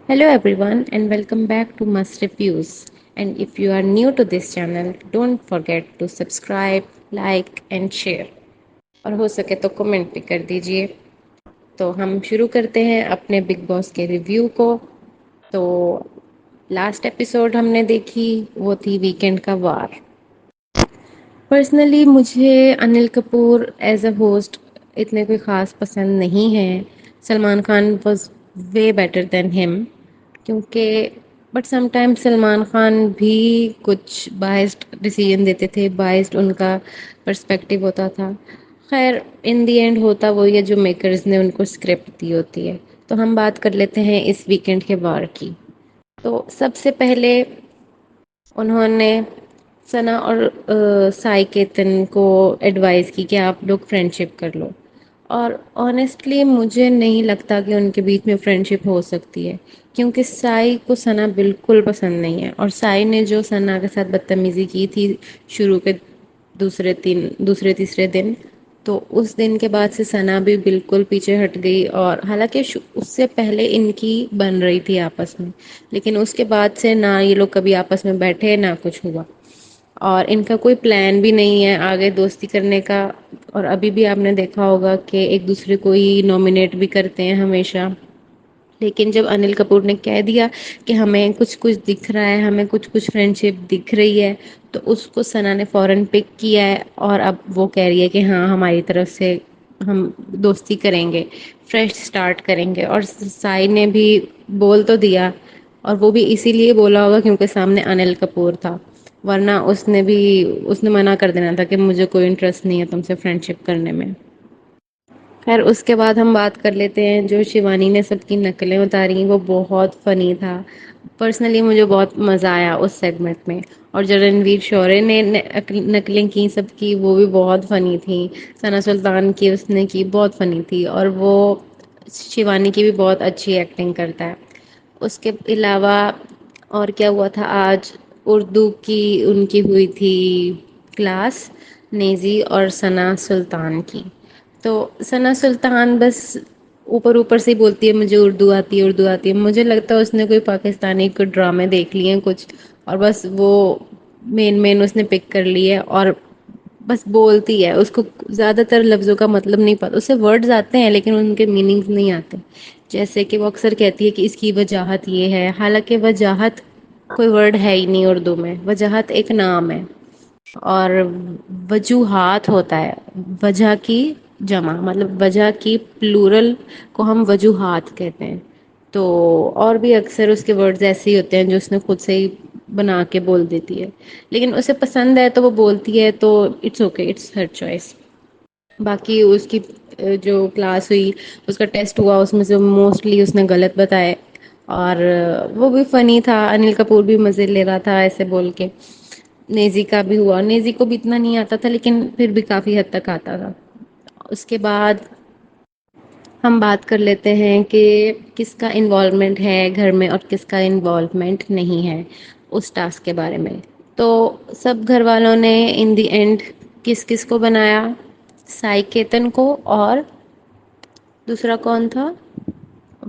Hello everyone and welcome back to Must Reviews. And if you are new to this channel, don't forget to subscribe, like and share. اور ہو سکے تو comment بھی کر دیجئے. تو ہم شروع کرتے ہیں اپنے بگ باس کے ریویو کو. تو لاسٹ ایپیسوڈ ہم نے دیکھی وہ تھی ویکینڈ کا وار. پرسنلی مجھے Anil Kapoor as a host اتنے کوئی خاص پسند نہیں ہے. Salman Khan was way better than ہم کیونکہ but some time Salman Khan بھی کچھ بائسڈ ڈیسیژن دیتے تھے. بائسڈ ان کا پرسپیکٹو ہوتا تھا. خیر ان دی اینڈ ہوتا وہی ہے جو میکرز نے ان کو اسکرپٹ دی ہوتی ہے. تو ہم بات کر لیتے ہیں اس ویکینڈ کے وار کی. تو سب سے پہلے انہوں نے ثنا اور سائی کیتن کو ایڈوائز کی کہ آپ لوگ فرینڈ شپ کر لو. اور آنیسٹلی مجھے نہیں لگتا کہ ان کے بیچ میں فرینڈ شپ ہو سکتی ہے کیونکہ سائی کو ثنا بالکل پسند نہیں ہے. اور سائی نے جو ثنا کے ساتھ بدتمیزی کی تھی شروع کے دوسرے تیسرے دن، تو اس دن کے بعد سے ثنا بھی بالکل پیچھے ہٹ گئی. اور حالانکہ اس سے پہلے ان کی بن رہی تھی آپس میں، لیکن اس کے بعد سے نہ یہ لوگ کبھی آپس میں بیٹھے نہ کچھ ہوا. اور ان کا کوئی پلان بھی نہیں ہے آگے دوستی کرنے کا. اور ابھی بھی آپ نے دیکھا ہوگا کہ ایک دوسرے کو ہی نامنیٹ بھی کرتے ہیں ہمیشہ. لیکن جب انل کپور نے کہہ دیا کہ ہمیں کچھ کچھ دکھ رہا ہے، ہمیں کچھ کچھ فرینڈ شپ دکھ رہی ہے، تو اس کو ثنا نے فوراً پک کیا ہے. اور اب وہ کہہ رہی ہے کہ ہاں ہماری طرف سے ہم دوستی کریں گے، فریش اسٹارٹ کریں گے. اور سائی نے بھی بول تو دیا، اور وہ بھی اسی لیے بولا ہوگا کیونکہ سامنے انل کپور تھا. ورنہ اس نے منع کر دینا تھا کہ مجھے کوئی انٹرسٹ نہیں ہے تم سے فرینڈ شپ کرنے میں. خیر اس کے بعد ہم بات کر لیتے ہیں جو شیوانی نے سب کی نقلیں اتاری وہ بہت فنی تھا. پرسنلی مجھے بہت مزہ آیا اس سیگمنٹ میں. اور جو رنویر شورے نے نقلیں کی سب کی وہ بھی بہت فنی تھیں. ثنا سلطان کی اس نے کی بہت فنی تھی. اور وہ شیوانی کی بھی بہت اچھی ایکٹنگ کرتا ہے. اس کے علاوہ اور کیا ہوا تھا آج؟ اردو کی ان کی ہوئی تھی کلاس، نیزی اور ثنا سلطان کی. تو ثنا سلطان بس اوپر اوپر سے ہی بولتی ہے مجھے اردو آتی ہے اردو آتی ہے. مجھے لگتا ہے اس نے کوئی پاکستانی کوئی ڈرامے دیکھ لیے ہیں کچھ، اور بس وہ مین اس نے پک کر لی ہے اور بس بولتی ہے. اس کو زیادہ تر لفظوں کا مطلب نہیں پتا. اسے ورڈز آتے ہیں لیکن ان کے میننگز نہیں آتے. جیسے کہ وہ اکثر کہتی ہے کہ اس کی وجاہت یہ ہے، حالانکہ وجاہت کوئی ورڈ ہے ہی نہیں اردو میں. وجاہت ایک نام ہے. اور وجوہات ہوتا ہے وجہ کی جمع، مطلب وجہ کی پلورل کو ہم وجوہات کہتے ہیں. تو اور بھی اکثر اس کے ورڈز ایسے ہی ہوتے ہیں جو اس نے خود سے ہی بنا کے بول دیتی ہے. لیکن اسے پسند ہے تو وہ بولتی ہے، تو it's okay, it's her choice. باقی اس کی جو کلاس ہوئی، اس کا ٹیسٹ ہوا، اس میں سے موسٹلی اس نے غلط بتائے. اور وہ بھی فنی تھا. انل کپور بھی مزے لے رہا تھا ایسے بول کے. نیزی کا بھی ہوا. نیزی کو بھی اتنا نہیں آتا تھا لیکن پھر بھی کافی حد تک آتا تھا. اس کے بعد ہم بات کر لیتے ہیں کہ کس کا انوالومنٹ ہے گھر میں اور کس کا انوالومنٹ نہیں ہے اس ٹاسک کے بارے میں. تو سب گھر والوں نے ان دی اینڈ کس کس کو بنایا؟ سائی کیتن کو، اور دوسرا کون تھا؟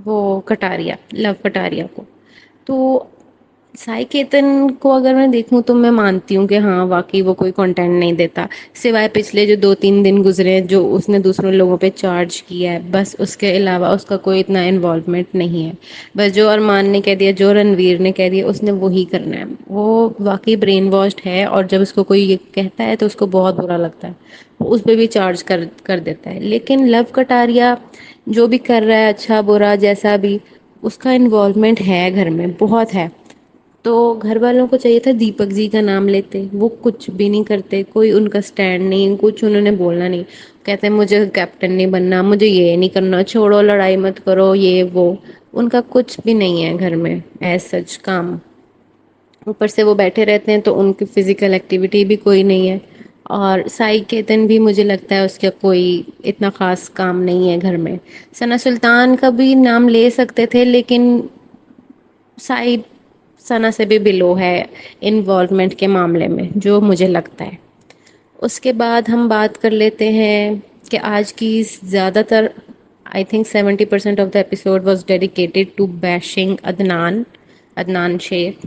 وہ کٹاریا، لو کٹاریا کو. تو سائی کیتن کو اگر میں دیکھوں تو میں مانتی ہوں کہ ہاں واقعی وہ کوئی کنٹینٹ نہیں دیتا، سوائے پچھلے جو 2-3 دن گزرے ہیں جو اس نے دوسروں لوگوں پہ چارج کیا ہے، بس اس کے علاوہ اس کا کوئی اتنا انوالومنٹ نہیں ہے. بس جو ارمان نے کہہ دیا، جو رنویر نے کہہ دیا، اس نے وہی کرنا ہے. وہ واقعی برین واشڈ ہے. اور جب اس کو کوئی یہ کہتا ہے تو اس کو بہت برا لگتا ہے، اس پہ بھی چارج کر دیتا ہے. لیکن لو کٹاریا جو بھی کر رہا ہے اچھا برا جیسا بھی، اس کا انوالومنٹ ہے گھر میں بہت ہے. تو گھر والوں کو چاہیے تھا دیپک جی کا نام لیتے. وہ کچھ بھی نہیں کرتے، کوئی ان کا اسٹینڈ نہیں، کچھ انہوں نے بولنا نہیں. کہتے ہیں مجھے کیپٹن نہیں بننا، مجھے یہ نہیں کرنا، چھوڑو لڑائی مت کرو یہ وہ. ان کا کچھ بھی نہیں ہے گھر میں ایز سچ کام. اوپر سے وہ بیٹھے رہتے ہیں تو ان کی فزیکل ایکٹیویٹی بھی کوئی نہیں ہے. اور سائی کیتن بھی مجھے لگتا ہے اس کا کوئی اتنا خاص کام نہیں ہے گھر میں. ثنا سلطان کا بھی نام لے سکتے تھے لیکن سائی ثنا سے بھی بلو ہے انوالومنٹ کے معاملے میں جو مجھے لگتا ہے. اس کے بعد ہم بات کر لیتے ہیں کہ آج کی زیادہ تر I think 70% of the episode was dedicated to bashing Adnan Sheikh.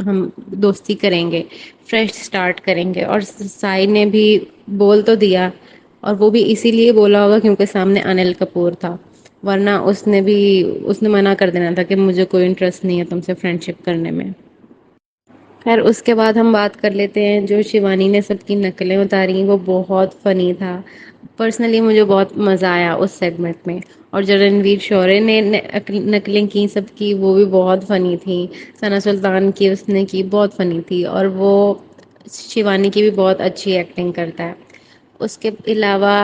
ہم دوستی کریں گے، فریش اسٹارٹ کریں گے. اور سائی نے بھی بول تو دیا، اور وہ بھی اسی لیے بولا ہوگا کیونکہ سامنے انل کپور تھا، ورنہ اس نے منع کر دینا تھا کہ مجھے کوئی انٹرسٹ نہیں ہے تم سے فرینڈ شپ کرنے میں. خیر اس کے بعد ہم بات کر لیتے ہیں جو شیوانی نے سب کی نقلیں اتاری، وہ بہت فنی تھا. پرسنلی مجھے بہت مزہ آیا اس سیگمنٹ میں. اور جو رنویر شورے نے نقلیں کی سب کی، وہ بھی بہت فنی تھیں. ثنا سلطان کی اس نے کی بہت فنی تھی، اور وہ شیوانی کی بھی بہت اچھی ایکٹنگ کرتا ہے. اس کے علاوہ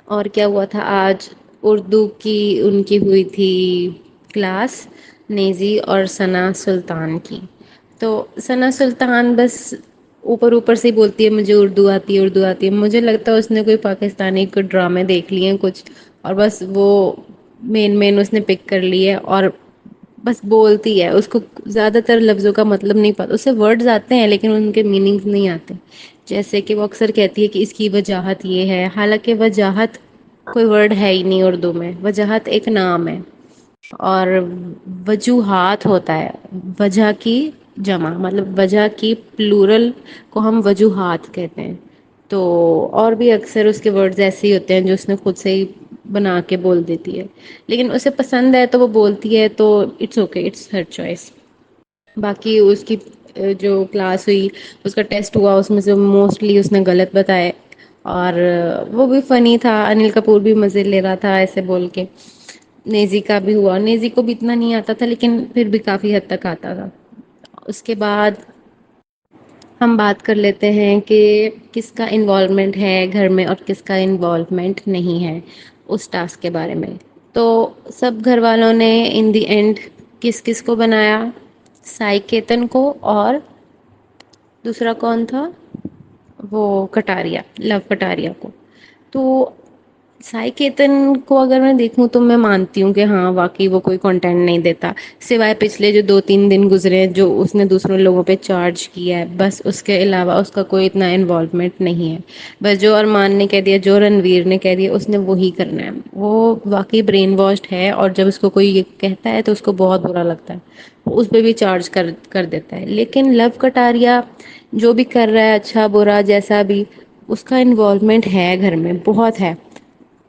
اور کیا ہوا تھا آج؟ اردو کی ان کی ہوئی تھی کلاس، نیزی اور ثنا سلطان کی. تو ثنا سلطان بس اوپر اوپر سے ہی بولتی ہے مجھے اردو آتی ہے، اردو آتی ہے. مجھے لگتا ہے اس نے کوئی پاکستانی کوئی ڈرامے دیکھ لیے ہیں کچھ، اور بس وہ مین اس نے پک کر لی ہے اور بس بولتی ہے. اس کو زیادہ تر لفظوں کا مطلب نہیں پتا، اسے ورڈز آتے ہیں لیکن ان کے میننگز نہیں آتے. جیسے کہ وہ اکثر کہتی ہے کہ اس کی وجاہت یہ ہے، حالانکہ وجاہت کوئی ورڈ ہے ہی نہیں اردو میں. وجاہت ایک نام ہے، اور وجوہات ہوتا ہے وجہ کی جمع، مطلب وجہ کی پلورل کو ہم وجوہات کہتے ہیں. تو اور بھی اکثر اس کے ورڈز ایسے ہی ہوتے ہیں جو اس نے خود سے ہی بنا کے بول دیتی ہے، لیکن اسے پسند ہے تو وہ بولتی ہے، تو it's okay, it's her choice. باقی اس کی جو کلاس ہوئی، اس کا ٹیسٹ ہوا، اس میں سے موسٹلی اس نے غلط بتائے. اور وہ بھی فنی تھا، انل کپور بھی مزے لے رہا تھا ایسے بول کے. نیزی کا بھی ہوا، نیزی کو بھی اتنا نہیں آتا تھا لیکن پھر بھی کافی حد تک آتا تھا. اس کے بعد ہم بات کر لیتے ہیں کہ کس کا انوالومنٹ ہے گھر میں اور کس کا انوالومنٹ نہیں ہے اس ٹاسک کے بارے میں. تو سب گھر والوں نے ان دی اینڈ کس کس کو بنایا؟ سائی کیتن کو، اور دوسرا کون تھا؟ وہ کٹاریا، لو کٹاریا کو. تو سائی کیتن کو اگر میں دیکھوں تو میں مانتی ہوں کہ ہاں واقعی وہ کوئی کنٹینٹ نہیں دیتا، سوائے پچھلے جو 2-3 دن گزرے ہیں جو اس نے دوسروں لوگوں پہ چارج کیا ہے، بس اس کے علاوہ اس کا کوئی اتنا انوالومنٹ نہیں ہے. بس جو ارمان نے کہہ دیا، جو رنویر نے کہہ دیا، اس نے وہی کرنا ہے. وہ واقعی برین واشڈ ہے، اور جب اس کو کوئی یہ کہتا ہے تو اس کو بہت برا لگتا ہے، اس پہ بھی چارج کر دیتا ہے. لیکن لو کٹاریا جو بھی کر رہا ہے، اچھا برا جیسا بھی، اس کا انوالومنٹ ہے گھر میں بہت ہے.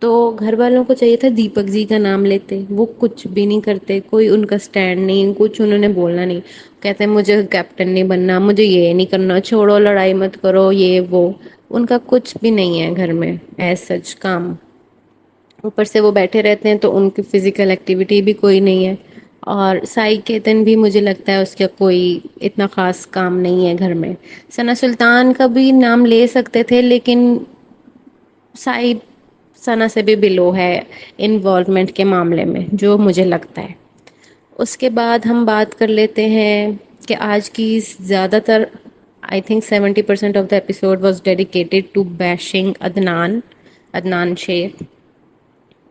تو گھر والوں کو چاہیے تھا دیپک جی کا نام لیتے، وہ کچھ بھی نہیں کرتے، کوئی ان کا اسٹینڈ نہیں، کچھ انہوں نے بولنا نہیں. کہتے ہیں مجھے کیپٹن نہیں بننا، مجھے یہ نہیں کرنا، چھوڑو لڑائی مت کرو، یہ وہ. ان کا کچھ بھی نہیں ہے گھر میں ایز سچ کام. اوپر سے وہ بیٹھے رہتے ہیں تو ان کی فزیکل ایکٹیویٹی بھی کوئی نہیں ہے. اور سائی کیتن بھی مجھے لگتا ہے اس کا کوئی اتنا خاص کام نہیں ہے گھر میں. ثنا سلطان کا بھی نام لے سکتے تھے لیکن سائی ثنا سے بھی بلو ہے انوالومنٹ کے معاملے میں، جو مجھے لگتا ہے. اس کے بعد ہم بات کر لیتے ہیں کہ آج کی زیادہ تر I think 70% of the episode was dedicated to bashing Adnan Shaikh.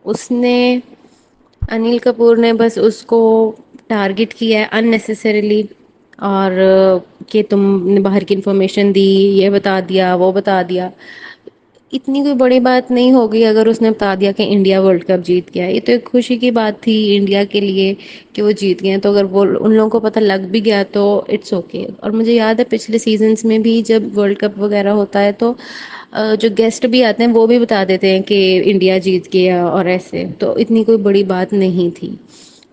اس نے انل کپور نے بس اس کو ٹارگٹ کیا ہے اننیسیسریلی، اور کہ تم نے باہر کی انفارمیشن دی، یہ بتا دیا، وہ بتا دیا. اتنی کوئی بڑی بات نہیں ہوگی اگر اس نے بتا دیا کہ انڈیا ورلڈ کپ جیت گیا. یہ تو ایک خوشی کی بات تھی انڈیا کے لیے کہ وہ جیت گئے. تو اگر وہ ان لوگوں کو پتہ لگ بھی گیا تو اٹس اوکے. اور مجھے یاد ہے پچھلے سیزنس میں بھی جب ورلڈ کپ وغیرہ ہوتا ہے تو جو گیسٹ بھی آتے ہیں وہ بھی بتا دیتے ہیں کہ انڈیا جیت گیا اور ایسے. تو اتنی کوئی بڑی بات نہیں تھی.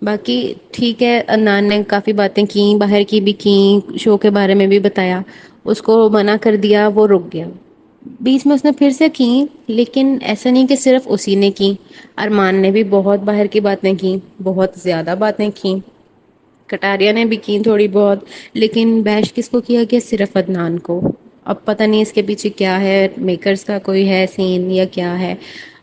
باقی ٹھیک ہے، عدنان نے کافی باتیں کی، باہر کی بھی کی، شو کے بارے میں بھی بتایا. اس کو منع کر دیا، وہ رک گیا. بیچ میں اس نے پھر سے کی، لیکن ایسا نہیں کہ صرف اسی نے کی. ارمان نے بھی بہت باہر کی باتیں کی، بہت زیادہ باتیں کی. کٹاریا نے بھی کی تھوڑی بہت. لیکن بیش کس کو کیا گیا؟ صرف عدنان کو. اب پتہ نہیں اس کے پیچھے کیا ہے، میکرز کا کوئی ہے سین یا کیا ہے.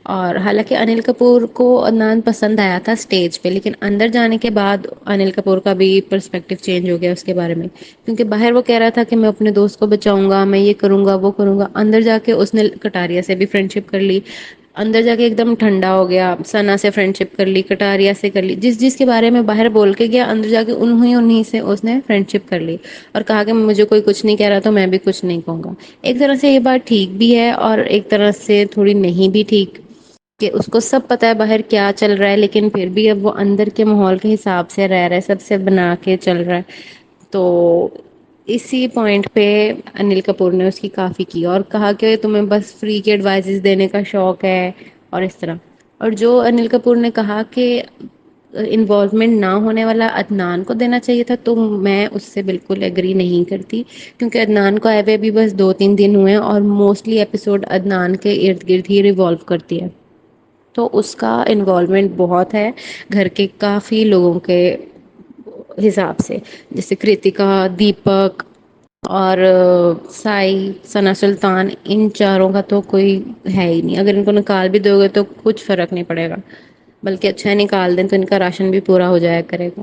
اور حالانکہ انل کپور کو عدنان پسند آیا تھا اسٹیج پہ، لیکن اندر جانے کے بعد انل کپور کا بھی پرسپیکٹو چینج ہو گیا اس کے بارے میں. کیونکہ باہر وہ کہہ رہا تھا کہ میں اپنے دوست کو بچاؤں گا، میں یہ کروں گا، وہ کروں گا. اندر جا کے اس نے کٹاریا سے بھی فرینڈ شپ کر لی. اندر جا کے ایک دم ٹھنڈا ہو گیا، ثنا سے فرینڈ شپ کر لی، کٹاریا سے کر لی. جس کے بارے میں باہر بول کے گیا، اندر جا کے انہیں سے اس نے فرینڈ شپ کر لی. اور کہا کہ مجھے کوئی کچھ نہیں کہہ رہا تو میں بھی کچھ نہیں کہوں گا. ایک طرح سے یہ بات ٹھیک بھی ہے اور ایک طرح سے تھوڑی نہیں بھی ٹھیک، کہ اس کو سب پتا ہے باہر کیا چل رہا ہے لیکن پھر بھی اب وہ اندر کے ماحول کے حساب سے رہ رہا ہے، سب سے بنا کے چل رہا ہے. تو اسی پوائنٹ پہ انل کپور نے اس کی کافی کی اور کہا کہ تمہیں بس فری کے ایڈوائزز دینے کا شوق ہے اور اس طرح. اور جو انل کپور نے کہا کہ انوالومنٹ نہ ہونے والا عدنان کو دینا چاہیے تھا تو میں اس سے بالکل ایگری نہیں کرتی. کیونکہ عدنان کو آئے ہوئے بھی بس 2-3 دن ہوئے ہیں اور موسٹلی ایپیسوڈ عدنان کے ارد گرد ہی ریوالو کرتی ہے. تو اس کا انوالومنٹ بہت ہے گھر کے کافی لوگوں کے حساب سے. جیسے کرتکا، دیپک اور سائی، ثنا سلطان، ان چاروں کا تو کوئی ہے ہی نہیں. اگر ان کو نکال بھی دو گے تو کچھ فرق نہیں پڑے گا، بلکہ اچھا نکال دیں تو ان کا راشن بھی پورا ہو جایا کرے گا.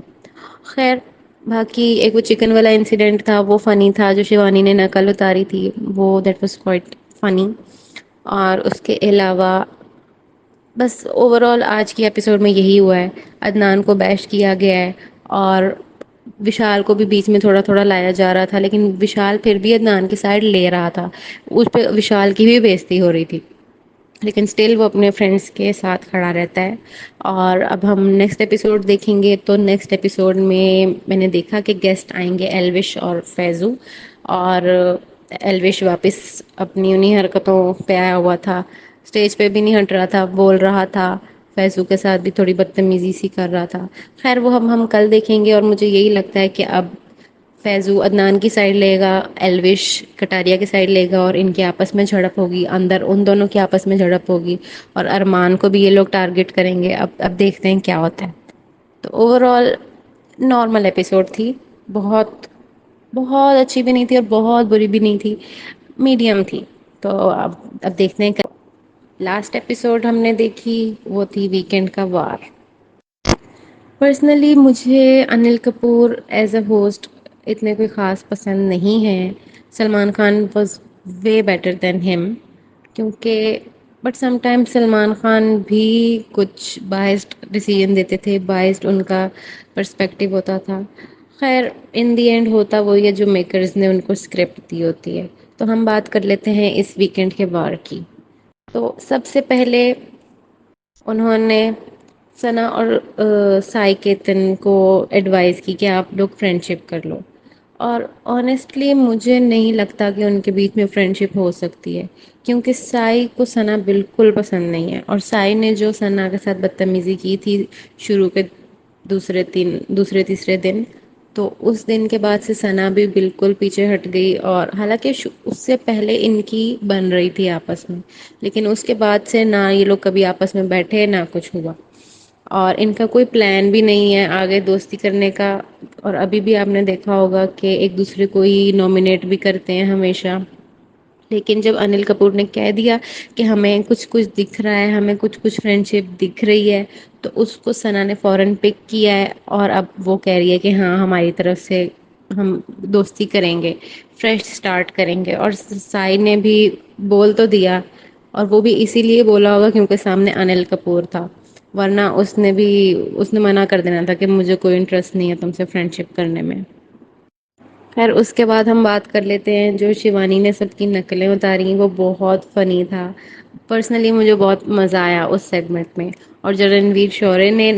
خیر باقی ایک وہ چکن والا انسیڈنٹ تھا وہ فنی تھا جو شیوانی نے نقل اتاری تھی، وہ دیٹ واز کوائٹ فنی. اور اس کے علاوہ بس اوور آل آج کی ایپیسوڈ میں یہی ہوا ہے. عدنان کو بیش کیا گیا ہے اور وشال کو بھی بیچ میں تھوڑا تھوڑا لایا جا رہا تھا، لیکن وشال پھر بھی عدنان کی سائڈ لے رہا تھا. اس پہ وشال کی بھی بےزتی ہو رہی تھی لیکن اسٹل وہ اپنے فرینڈس کے ساتھ کھڑا رہتا ہے. اور اب ہم نیکسٹ ایپیسوڈ دیکھیں گے تو نیکسٹ ایپیسوڈ میں نے دیکھا کہ گیسٹ آئیں گے ایلوش اور فیضو. اور ایلوش واپس اپنی انہیں حرکتوں پہ آیا ہوا تھا، اسٹیج پہ بھی نہیں ہٹ رہا تھا، بول رہا تھا. فیضو کے ساتھ بھی تھوڑی بدتمیزی سی کر رہا تھا. خیر وہ ہم کل دیکھیں گے. اور مجھے یہی لگتا ہے کہ اب فیضو عدنان کی سائڈ لے گا، ایلوش کٹاریا کی سائڈ لے گا اور ان کے آپس میں جھڑپ ہوگی، اندر ان دونوں کے آپس میں جھڑپ ہوگی اور ارمان کو بھی یہ لوگ ٹارگٹ کریں گے. اب دیکھتے ہیں کیا ہوتا ہے. تو اوور آل نارمل ایپیسوڈ تھی، بہت بہت اچھی بھی نہیں تھی اور بہت بری بھی نہیں تھی، میڈیم تھی. تو اب دیکھتے ہیں. لاسٹ ایپیسوڈ ہم نے دیکھی وہ تھی ویکینڈ کا وار. پرسنلی مجھے Anil Kapoor as a host اتنے کوئی خاص پسند نہیں ہے. Salman Khan was way better than ہم. کیونکہ but some time Salman Khan بھی کچھ بائسڈ ڈیسیژن دیتے تھے، بائسڈ ان کا پرسپیکٹیو ہوتا تھا. خیر ان دی اینڈ ہوتا وہی ہے جو میکرز نے ان کو اسکرپٹ دی ہوتی ہے. تو ہم بات کر لیتے ہیں اس ویکینڈ کے وار کی. تو سب سے پہلے انہوں نے ثنا اور سائی کیتن کو ایڈوائز کی کہ آپ لوگ فرینڈ شپ کر لو. اور آنیسٹلی مجھے نہیں لگتا کہ ان کے بیچ میں فرینڈ شپ ہو سکتی ہے. کیونکہ سائی کو ثنا بالکل پسند نہیں ہے اور سائی نے جو ثنا کے ساتھ بدتمیزی کی تھی شروع کے دوسرے تیسرے دن، تو اس دن کے بعد سے ثنا بھی بالکل پیچھے ہٹ گئی. اور حالانکہ اس سے پہلے ان کی بن رہی تھی آپس میں، لیکن اس کے بعد سے نہ یہ لوگ کبھی آپس میں بیٹھے نہ کچھ ہوا. اور ان کا کوئی پلان بھی نہیں ہے آگے دوستی کرنے کا. اور ابھی بھی آپ نے دیکھا ہوگا کہ ایک دوسرے کو ہی نامنیٹ بھی کرتے ہیں ہمیشہ. لیکن جب انل کپور نے کہہ دیا کہ ہمیں کچھ کچھ دکھ رہا ہے، ہمیں کچھ کچھ فرینڈ شپ دکھ رہی ہے، تو اس کو ثنا نے فوراً پک کیا ہے. اور اب وہ کہہ رہی ہے کہ ہاں ہماری طرف سے ہم دوستی کریں گے، فریش اسٹارٹ کریں گے. اور سائی نے بھی بول تو دیا، اور وہ بھی اسی لیے بولا ہوگا کیونکہ سامنے انل کپور تھا، ورنہ اس نے منع کر دینا تھا کہ مجھے کوئی انٹرسٹ نہیں ہے تم سے فرینڈ شپ کرنے میں. خیر اس کے بعد ہم بات کر لیتے ہیں جو شیوانی نے سب کی نقلیں اتاری، وہ بہت فنی تھا. پرسنلی مجھے بہت مزہ آیا اس سیگمنٹ میں. اور جو رنویر شورے نے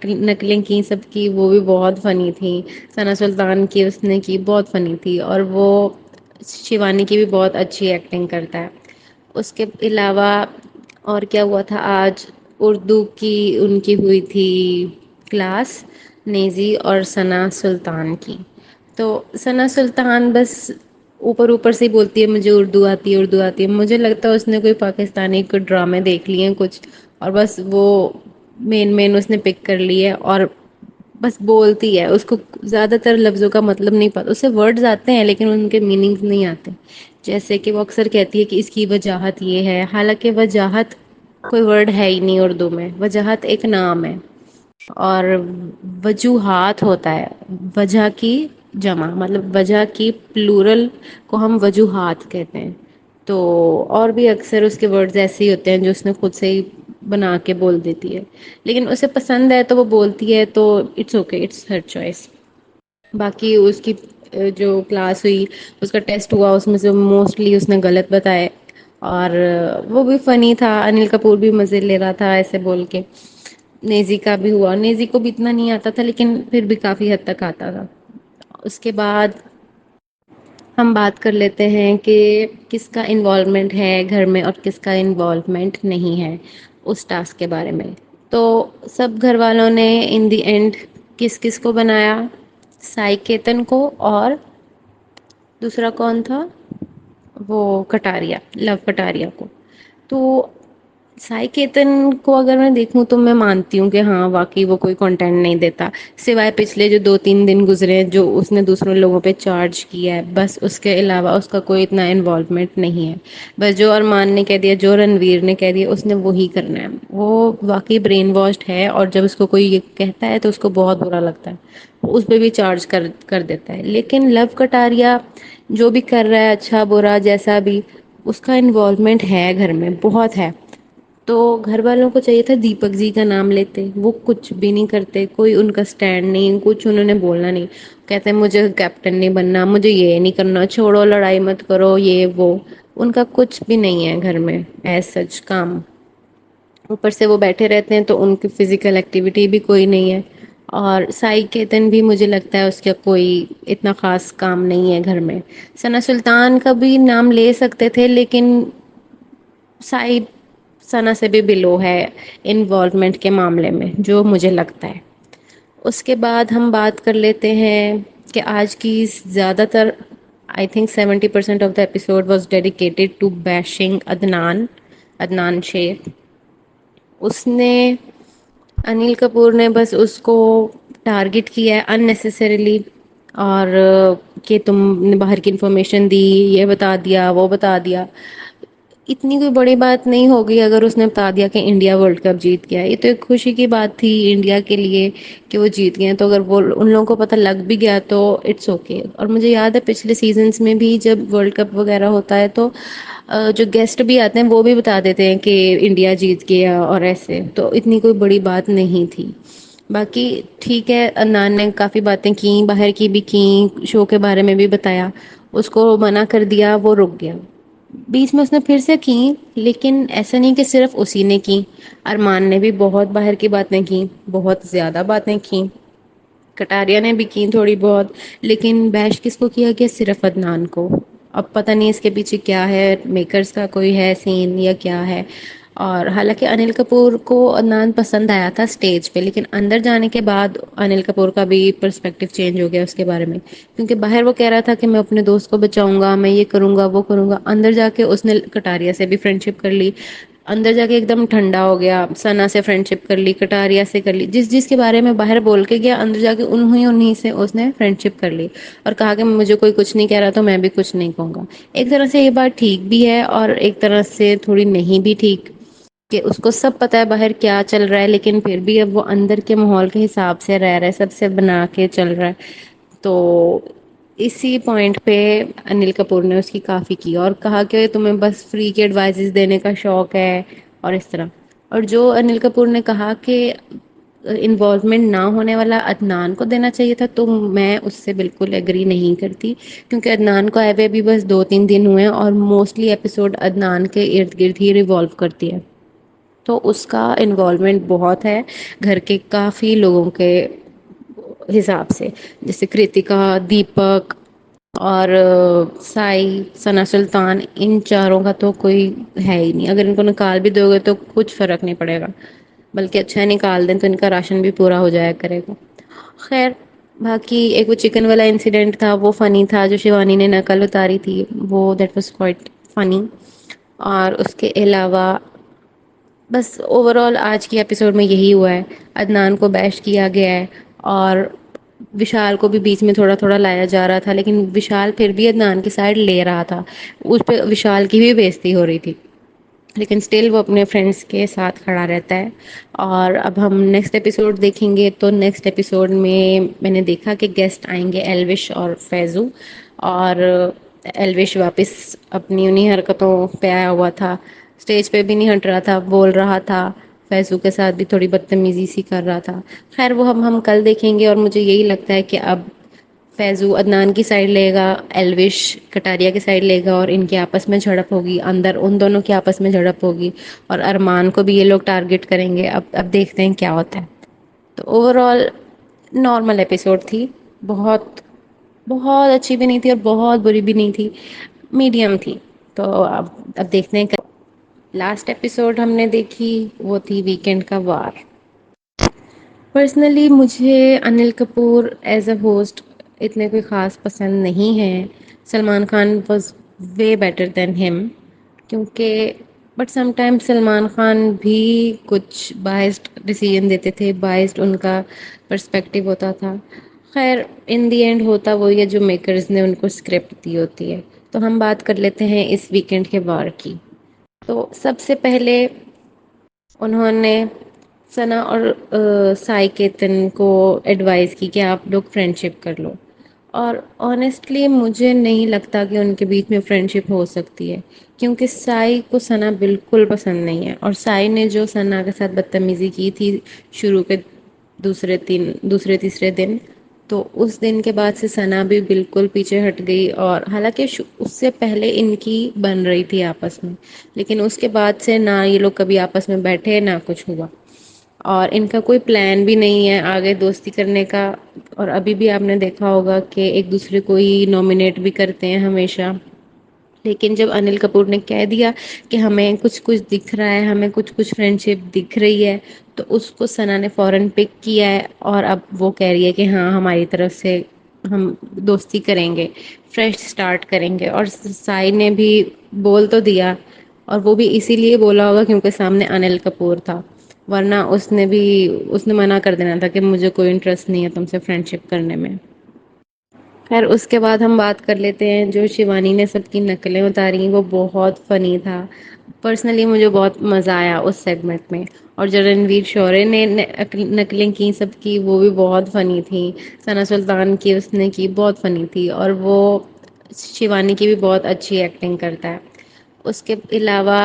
نقلیں کی سب کی، وہ بھی بہت فنی تھیں. ثنا سلطان کی اس نے کی بہت فنی تھی. اور وہ شیوانی کی بھی بہت اچھی ایکٹنگ کرتا ہے. اس کے علاوہ اور کیا ہوا تھا آج؟ اردو کی ان کی ہوئی تھی کلاس، نیزی اور ثنا سلطان کی. تو ثنا سلطان بس اوپر اوپر سے ہی بولتی ہے مجھے اردو آتی ہے اردو آتی ہے. مجھے لگتا ہے اس نے کوئی پاکستانی کوئی ڈرامے دیکھ لیے ہیں کچھ، اور بس وہ مین اس نے پک کر لی ہے اور بس بولتی ہے. اس کو زیادہ تر لفظوں کا مطلب نہیں پتا، اسے ورڈز آتے ہیں لیکن ان کے میننگز نہیں آتے. جیسے کہ وہ اکثر کہتی ہے کہ اس کی وجاہت یہ ہے، حالانکہ وجاہت کوئی ورڈ ہے ہی نہیں اردو میں. وجاہت ایک نام ہے اور وجوہات ہوتا ہے وجہ کی جمع، مطلب وجہ کی پلورل کو ہم وجوہات کہتے ہیں. تو اور بھی اکثر اس کے ورڈز ایسے ہی ہوتے ہیں جو اس نے خود سے ہی بنا کے بول دیتی ہے، لیکن اسے پسند ہے تو وہ بولتی ہے. تو it's okay, it's her choice. باقی اس کی جو کلاس ہوئی، اس کا ٹیسٹ ہوا، اس میں سے موسٹلی اس نے غلط بتائے. اور وہ بھی فنی تھا، انل کپور بھی مزے لے رہا تھا ایسے بول کے. نیزی کا بھی ہوا، نیزی کو بھی اتنا نہیں آتا تھا لیکن پھر بھی کافی حد تک آتا تھا. اس کے بعد ہم بات کر لیتے ہیں کہ کس کا انوالومنٹ ہے گھر میں اور کس کا انوالومنٹ نہیں ہے اس ٹاسک کے بارے میں. تو سب گھر والوں نے ان دی اینڈ کس کس کو بنایا؟ سائی کیتن کو، اور دوسرا کون تھا؟ وہ کٹاریا، لو کٹاریا کو. تو سائی کیتن کو اگر میں دیکھوں تو میں مانتی ہوں کہ ہاں واقعی وہ کوئی کنٹینٹ نہیں دیتا، سوائے پچھلے جو 2-3 دن گزرے ہیں جو اس نے دوسروں لوگوں پہ چارج کیا ہے، بس اس کے علاوہ اس کا کوئی اتنا انوالومنٹ نہیں ہے. بس جو ارمان نے کہہ دیا، جو رنویر نے کہہ دیا، اس نے وہی کرنا ہے. وہ واقعی برین واشڈ ہے، اور جب اس کو کوئی یہ کہتا ہے تو اس کو بہت برا لگتا ہے، اس پہ بھی چارج کر دیتا ہے. لیکن لو کٹاریا جو بھی کر رہا ہے، اچھا برا جیسا بھی، اس کا انوالومنٹ ہے گھر میں بہت ہے. تو گھر والوں کو چاہیے تھا دیپک جی کا نام لیتے، وہ کچھ بھی نہیں کرتے، کوئی ان کا اسٹینڈ نہیں، کچھ انہوں نے بولنا نہیں. کہتے ہیں مجھے کیپٹن نہیں بننا، مجھے یہ نہیں کرنا، چھوڑو لڑائی مت کرو، یہ وہ. ان کا کچھ بھی نہیں ہے گھر میں ایز سچ کام. اوپر سے وہ بیٹھے رہتے ہیں تو ان کی فزیکل ایکٹیویٹی بھی کوئی نہیں ہے. اور سائی کیتن بھی مجھے لگتا ہے اس کا کوئی اتنا خاص کام نہیں ہے گھر میں. ثنا سلطان کا بھی نام لے سکتے تھے، لیکن سائی ثنا سے بھی بلو ہے انوالومنٹ کے معاملے میں جو مجھے لگتا ہے. اس کے بعد ہم بات کر لیتے ہیں کہ آج کی زیادہ تر I think 70% of the episode was dedicated to bashing Adnan Shaikh. اس نے انل کپور نے بس اس کو ٹارگٹ کیا ہے اننیسیسریلی، اور کہ تم نے باہر کی انفارمیشن دی، یہ بتا دیا، وہ بتا دیا. اتنی کوئی بڑی بات نہیں ہوگی اگر اس نے بتا دیا کہ انڈیا ورلڈ کپ جیت گیا. یہ تو ایک خوشی کی بات تھی انڈیا کے لیے کہ وہ جیت گئے. تو اگر وہ ان لوگوں کو پتہ لگ بھی گیا تو اٹس اوکے. اور مجھے یاد ہے پچھلے سیزنس میں بھی جب ورلڈ کپ وغیرہ ہوتا ہے تو جو گیسٹ بھی آتے ہیں وہ بھی بتا دیتے ہیں کہ انڈیا جیت گیا اور ایسے. تو اتنی کوئی بڑی بات نہیں تھی. باقی ٹھیک ہے، عدنان نے کافی باتیں کی، باہر کی بھی کی، شو کے بارے میں بھی بتایا. اس کو منع کر دیا، وہ رک گیا. بیچ میں اس نے پھر سے کی، لیکن ایسا نہیں کہ صرف اسی نے کی. ارمان نے بھی بہت باہر کی باتیں کی، بہت زیادہ باتیں کی. کٹاریا نے بھی کی تھوڑی بہت. لیکن بیش کس کو کیا گیا؟ صرف عدنان کو. اب پتہ نہیں اس کے پیچھے کیا ہے، میکرز کا کوئی ہے سین یا کیا ہے. اور حالانکہ انل کپور کو عدنان پسند آیا تھا اسٹیج پہ، لیکن اندر جانے کے بعد انل کپور کا بھی پرسپیکٹو چینج ہو گیا اس کے بارے میں. کیونکہ باہر وہ کہہ رہا تھا کہ میں اپنے دوست کو بچاؤں گا، میں یہ کروں گا، وہ کروں گا. اندر جا کے اس نے کٹاریا سے بھی فرینڈ شپ کر لی. اندر جا کے ایک دم ٹھنڈا ہو گیا، ثنا سے فرینڈ شپ کر لی، کٹاریا سے کر لی. جس کے بارے میں باہر بول کے گیا، اندر جا کے انہیں سے اس نے فرینڈ شپ کر لی. اور کہا کہ مجھے کوئی کچھ نہیں کہہ رہا تو میں بھی کچھ نہیں کہوں گا. ایک طرح سے یہ بات ٹھیک بھی ہے اور ایک طرح سے تھوڑی نہیں بھی ٹھیک، کہ اس کو سب پتا ہے باہر کیا چل رہا ہے، لیکن پھر بھی اب وہ اندر کے ماحول کے حساب سے رہ رہا ہے، سب سے بنا کے چل رہا ہے. تو اسی پوائنٹ پہ انل کپور نے اس کی کافی کی اور کہا کہ تمہیں بس فری کے ایڈوائزز دینے کا شوق ہے اور اس طرح. اور جو انل کپور نے کہا کہ انوالومنٹ نہ ہونے والا عدنان کو دینا چاہیے تھا، تو میں اس سے بالکل ایگری نہیں کرتی. کیونکہ عدنان کو آئے ہوئے بھی بس 2-3 دن ہوئے ہیں، اور موسٹلی ایپیسوڈ عدنان کے ارد گرد ہی ریوالو کرتی ہے. تو اس کا انوالومنٹ بہت ہے گھر کے کافی لوگوں کے حساب سے، جیسے کرتکا، دیپک اور سائی، ثنا سلطان. ان چاروں کا تو کوئی ہے ہی نہیں. اگر ان کو نکال بھی دو گے تو کچھ فرق نہیں پڑے گا، بلکہ اچھا نکال دیں تو ان کا راشن بھی پورا ہو جایا کرے گا. خیر، باقی ایک وہ چکن والا انسیڈنٹ تھا، وہ فنی تھا. جو شیوانی نے نقل اتاری تھی، وہ دیٹ واز کوائٹ فنی. اور اس کے علاوہ بس اوور آل آج کی ایپیسوڈ میں یہی ہوا ہے. عدنان کو بیش کیا گیا ہے، اور وشال کو بھی بیچ میں تھوڑا تھوڑا لایا جا رہا تھا، لیکن وشال پھر بھی عدنان کی سائڈ لے رہا تھا. اس پہ وشال کی بھی بےزتی ہو رہی تھی، لیکن اسٹل وہ اپنے فرینڈس کے ساتھ کھڑا رہتا ہے. اور اب ہم نیکسٹ ایپیسوڈ دیکھیں گے تو نیکسٹ ایپیسوڈ میں نے دیکھا کہ گیسٹ آئیں گے ایلوش اور فیضو. اور ایلوش واپس اپنی انہیں حرکتوں پہ آیا ہوا تھا، اسٹیج پہ بھی نہیں ہٹ رہا تھا، بول رہا تھا. فیضو کے ساتھ بھی تھوڑی بدتمیزی سی کر رہا تھا. خیر وہ ہم کل دیکھیں گے. اور مجھے یہی لگتا ہے کہ اب فیضو عدنان کی سائڈ لے گا، ایلوش کٹاریا کی سائڈ لے گا، اور ان کے آپس میں جھڑپ ہوگی، اندر ان دونوں کے آپس میں جھڑپ ہوگی. اور ارمان کو بھی یہ لوگ ٹارگٹ کریں گے. اب دیکھتے ہیں کیا ہوتا ہے. تو اوور آل نارمل ایپیسوڈ تھی، بہت بہت اچھی بھی نہیں تھی اور بہت بری بھی نہیں تھی، میڈیم تھی۔ تو اب دیکھتے ہیں لاسٹ ایپیسوڈ ہم نے دیکھی وہ تھی ویکینڈ کا وار۔ پرسنلی مجھے Anil Kapoor as a host اتنے کوئی خاص پسند نہیں ہے۔ Salman Khan was way better than ہم، کیونکہ but some time Salman Khan بھی کچھ بائسڈ ڈیسیژن دیتے تھے، بائسڈ ان کا پرسپیکٹو ہوتا تھا۔ خیر ان دی اینڈ ہوتا وہی ہے جو میکرز نے ان کو اسکرپٹ دی ہوتی ہے۔ تو ہم بات کر لیتے ہیں اس ویکینڈ کے وار کی۔ تو سب سے پہلے انہوں نے ثنا اور سائی کیتن کو ایڈوائز کی کہ آپ لوگ فرینڈ شپ کر لو، اور آنیسٹلی مجھے نہیں لگتا کہ ان کے بیچ میں فرینڈ شپ ہو سکتی ہے، کیونکہ سائی کو ثنا بالکل پسند نہیں ہے، اور سائی نے جو ثنا کے ساتھ بدتمیزی کی تھی شروع کے دوسرے تیسرے دن، تو اس دن کے بعد سے ثنا بھی بالکل پیچھے ہٹ گئی، اور حالانکہ اس سے پہلے ان کی بن رہی تھی آپس میں، لیکن اس کے بعد سے نہ یہ لوگ کبھی آپس میں بیٹھے نہ کچھ ہوا، اور ان کا کوئی پلان بھی نہیں ہے آگے دوستی کرنے کا۔ اور ابھی بھی آپ نے دیکھا ہوگا کہ ایک دوسرے کو ہی نامنیٹ بھی کرتے ہیں ہمیشہ، لیکن جب انل کپور نے کہہ دیا کہ ہمیں کچھ کچھ دکھ رہا ہے، ہمیں کچھ کچھ فرینڈ شپ دکھ رہی ہے، تو اس کو ثنا نے فوراً پک کیا ہے، اور اب وہ کہہ رہی ہے کہ ہاں ہماری طرف سے ہم دوستی کریں گے، فریش سٹارٹ کریں گے۔ اور سائی نے بھی بول تو دیا، اور وہ بھی اسی لیے بولا ہوگا کیونکہ سامنے انل کپور تھا، ورنہ اس نے منع کر دینا تھا کہ مجھے کوئی انٹرسٹ نہیں ہے تم سے فرینڈ شپ کرنے میں۔ خیر اس کے بعد ہم بات کر لیتے ہیں جو شیوانی نے سب کی نقلیں اتاری، وہ بہت فنی تھا۔ پرسنلی مجھے بہت مزہ آیا اس سیگمنٹ میں، اور جو رنویر شورے نے نقلیں کی سب کی، وہ بھی بہت فنی تھی۔ ثنا سلطان کی اس نے کی بہت فنی تھی، اور وہ شیوانی کی بھی بہت اچھی ایکٹنگ کرتا ہے۔ اس کے علاوہ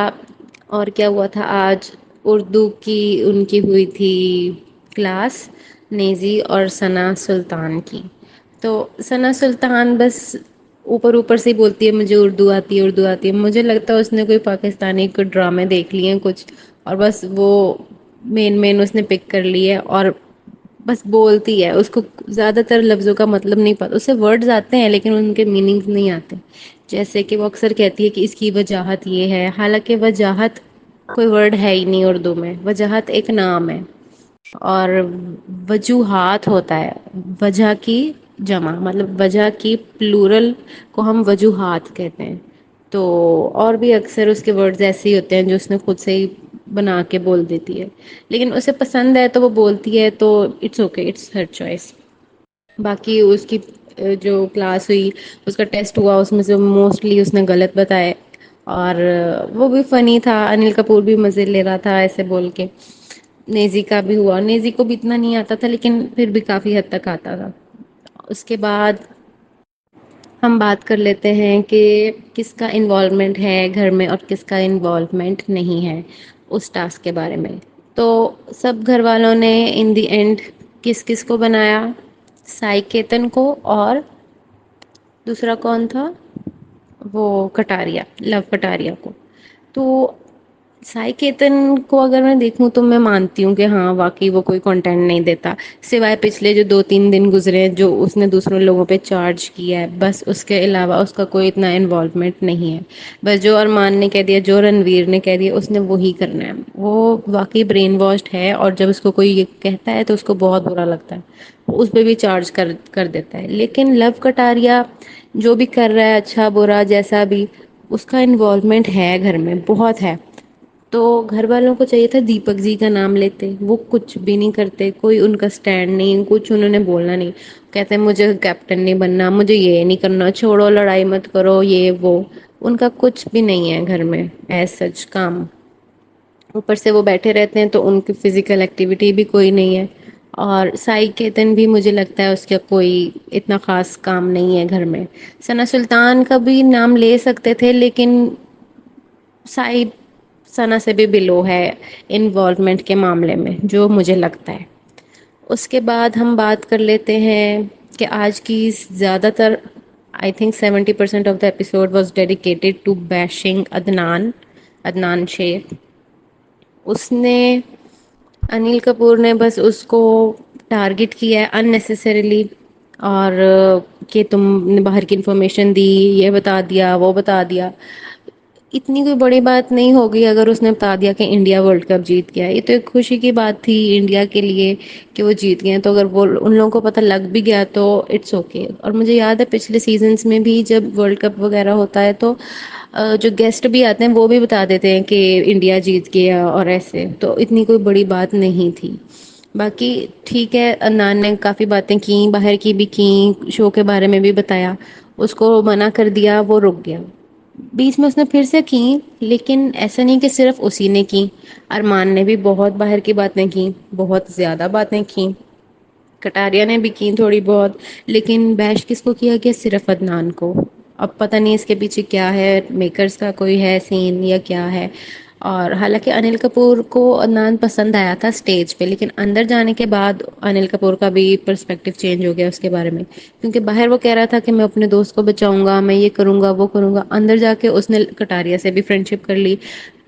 اور کیا ہوا تھا آج؟ اردو کی ان کی ہوئی تھی کلاس، نیزی اور ثنا سلطان کی۔ تو ثنا سلطان بس اوپر اوپر سے ہی بولتی ہے مجھے اردو آتی ہے، اردو آتی ہے۔ مجھے لگتا ہے اس نے کوئی پاکستانی کوئی ڈرامے دیکھ لیے ہیں کچھ، اور بس وہ مین اس نے پک کر لی ہے، اور بس بولتی ہے۔ اس کو زیادہ تر لفظوں کا مطلب نہیں پتا، اسے ورڈز آتے ہیں لیکن ان کے میننگز نہیں آتے۔ جیسے کہ وہ اکثر کہتی ہے کہ اس کی وجاہت یہ ہے، حالانکہ وجاہت کوئی ورڈ ہے ہی نہیں اردو میں، وجاہت ایک نام ہے، اور وجوہات ہوتا ہے وجہ کی جمع، مطلب وجہ کی پلورل کو ہم وجوہات کہتے ہیں۔ تو اور بھی اکثر اس کے ورڈز ایسے ہی ہوتے ہیں جو اس نے خود سے ہی بنا کے بول دیتی ہے، لیکن اسے پسند ہے تو وہ بولتی ہے، تو it's okay, it's her choice. باقی اس کی جو کلاس ہوئی، اس کا ٹیسٹ ہوا، اس میں سے موسٹلی اس نے غلط بتائے، اور وہ بھی فنی تھا۔ انل کپور بھی مزے لے رہا تھا ایسے بول کے۔ نیزی کا بھی ہوا، نیزی کو بھی اتنا نہیں آتا تھا لیکن پھر بھی کافی حد تک آتا تھا۔ اس کے بعد ہم بات کر لیتے ہیں کہ کس کا انوالومنٹ ہے گھر میں اور کس کا انوالومنٹ نہیں ہے اس ٹاسک کے بارے میں۔ تو سب گھر والوں نے ان دی اینڈ کس کس کو بنایا؟ سائی کیتن کو، اور دوسرا کون تھا؟ وہ کٹاریا، لو کٹاریا کو۔ تو سائی کیتن کو اگر میں دیکھوں تو میں مانتی ہوں کہ ہاں واقعی وہ کوئی کنٹینٹ نہیں دیتا، سوائے پچھلے جو 2-3 دن گزرے ہیں جو اس نے دوسروں لوگوں پہ چارج کیا ہے، بس اس کے علاوہ اس کا کوئی اتنا انوالومنٹ نہیں ہے۔ بس جو ارمان نے کہہ دیا، جو رنویر نے کہہ دیا، اس نے وہی کرنا ہے۔ وہ واقعی برین واشڈ ہے، اور جب اس کو کوئی یہ کہتا ہے تو اس کو بہت برا لگتا ہے، اس پہ بھی چارج کر دیتا ہے۔ لیکن لو کٹاریا جو بھی کر رہا ہے، اچھا برا جیسا بھی، اس کا انوالومنٹ ہے گھر میں، بہت ہے۔ تو گھر والوں کو چاہیے تھا دیپک جی کا نام لیتے، وہ کچھ بھی نہیں کرتے، کوئی ان کا سٹینڈ نہیں، کچھ انہوں نے بولنا نہیں۔ کہتے ہیں مجھے کیپٹن نہیں بننا، مجھے یہ نہیں کرنا، چھوڑو لڑائی مت کرو، یہ وہ۔ ان کا کچھ بھی نہیں ہے گھر میں ایز سچ کام، اوپر سے وہ بیٹھے رہتے ہیں تو ان کی فزیکل ایکٹیویٹی بھی کوئی نہیں ہے۔ اور سائی کیتن بھی مجھے لگتا ہے اس کا کوئی اتنا خاص کام نہیں ہے گھر میں۔ ثنا سلطان کا بھی نام لے سکتے تھے، لیکن سائی ثنا سے بھی بلو ہے انوالومنٹ کے معاملے میں، جو مجھے لگتا ہے۔ اس کے بعد ہم بات کر لیتے ہیں کہ آج کی زیادہ تر I think 70% of the episode was dedicated to bashing Adnan Shaikh. اس نے انل کپور نے بس اس کو ٹارگٹ کیا ہے ان نیسیسریلی، اور کہ تم نے باہر کی انفارمیشن دی، یہ بتا دیا وہ بتا دیا. اتنی کوئی بڑی بات نہیں ہوگی اگر اس نے بتا دیا کہ انڈیا ورلڈ کپ جیت گیا. یہ تو ایک خوشی کی بات تھی انڈیا کے لیے کہ وہ جیت گئے. تو اگر وہ ان لوگوں کو پتہ لگ بھی گیا تو اٹس اوکے. اور مجھے یاد ہے پچھلے سیزنس میں بھی جب ورلڈ کپ وغیرہ ہوتا ہے تو جو گیسٹ بھی آتے ہیں وہ بھی بتا دیتے ہیں کہ انڈیا جیت گیا اور ایسے. تو اتنی کوئی بڑی بات نہیں تھی. باقی ٹھیک ہے، عدنان نے کافی باتیں کی، باہر کی بھی کی، شو کے بارے میں بھی بتایا. اس کو منع کر دیا، وہ رک گیا. بیچ میں اس نے پھر سے کی، لیکن ایسا نہیں کہ صرف اسی نے کی. ارمان نے بھی بہت باہر کی باتیں کی، بہت زیادہ باتیں کی. کٹاریا نے بھی کی تھوڑی بہت. لیکن بیش کس کو کیا گیا؟ صرف عدنان کو. اب پتہ نہیں اس کے پیچھے کیا ہے، میکرز کا کوئی ہے سین یا کیا ہے. اور حالانکہ انل کپور کو عدنان پسند آیا تھا اسٹیج پہ، لیکن اندر جانے کے بعد انل کپور کا بھی پرسپیکٹو چینج ہو گیا اس کے بارے میں. کیونکہ باہر وہ کہہ رہا تھا کہ میں اپنے دوست کو بچاؤں گا، میں یہ کروں گا وہ کروں گا. اندر جا کے اس نے کٹاریا سے بھی فرینڈ شپ کر لی.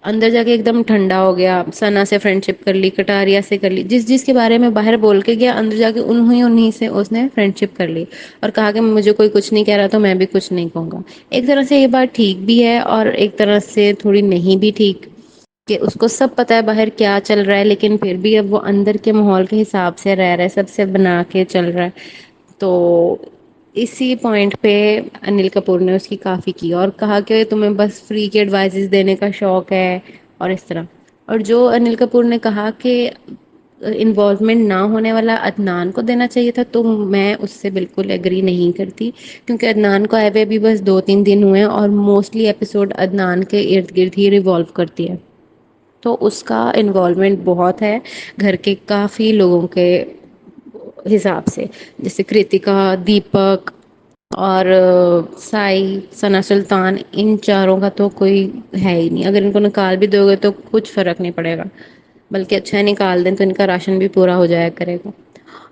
اندر جا کے ایک دم ٹھنڈا ہو گیا، سنا سے فرینڈ شپ کر لی، کٹاریا سے کر لی. جس کے بارے میں باہر بول کے گیا، اندر جا کے انہیں سے اس نے فرینڈ شپ کر لی. اور کہا کہ مجھے کوئی کچھ نہیں کہہ رہا تو میں بھی کچھ نہیں کہوں گا. ایک طرح سے یہ بات ٹھیک بھی ہے اور ایک طرح سے تھوڑی نہیں بھی ٹھیک، کہ اس کو سب پتا ہے باہر کیا چل رہا ہے، لیکن پھر بھی اب وہ اندر کے ماحول کے حساب سے رہ رہا ہے، سب سے بنا کے چل رہا ہے. تو اسی پوائنٹ پہ انل کپور نے اس کی کافی کی اور کہا کہ تمہیں بس فری کے ایڈوائزز دینے کا شوق ہے اور اس طرح. اور جو انل کپور نے کہا کہ انوالومنٹ نہ ہونے والا عدنان کو دینا چاہیے تھا، تو میں اس سے بالکل ایگری نہیں کرتی. کیونکہ عدنان کو آئے ہوئے بھی بس 2-3 دن ہوئے ہیں اور موسٹلی ایپیسوڈ عدنان کے ارد گرد ہی ریوالو کرتی ہے. تو اس کا انوالومنٹ بہت ہے گھر کے کافی لوگوں کے حساب سے، جیسے کرتکا، دیپک اور سائی، ثنا سلطان. ان چاروں کا تو کوئی ہے ہی نہیں. اگر ان کو نکال بھی دو گے تو کچھ فرق نہیں پڑے گا، بلکہ اچھا نکال دیں تو ان کا راشن بھی پورا ہو جایا کرے گا.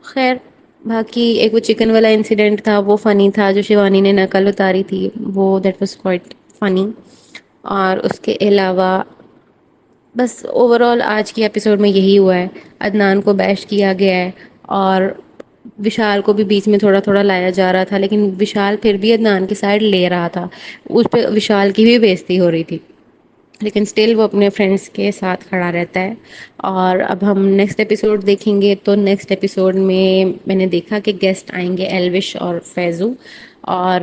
خیر، باقی ایک وہ چکن والا انسیڈنٹ تھا وہ فنی تھا، جو شیوانی نے نقل اتاری تھی وہ دیٹ واز کوائٹ فنی. اور اس کے علاوہ بس اوور آل آج کی ایپیسوڈ میں یہی ہوا ہے. عدنان کو بیش کیا گیا ہے اور وشال کو بھی بیچ میں تھوڑا تھوڑا لایا جا رہا تھا، لیکن وشال پھر بھی عدنان کی سائڈ لے رہا تھا. اس پہ وشال کی بھی بےزتی ہو رہی تھی، لیکن اسٹل وہ اپنے فرینڈس کے ساتھ کھڑا رہتا ہے. اور اب ہم نیکسٹ ایپیسوڈ دیکھیں گے تو نیکسٹ ایپیسوڈ میں نے دیکھا کہ گیسٹ آئیں گے ایلوش اور فیضو. اور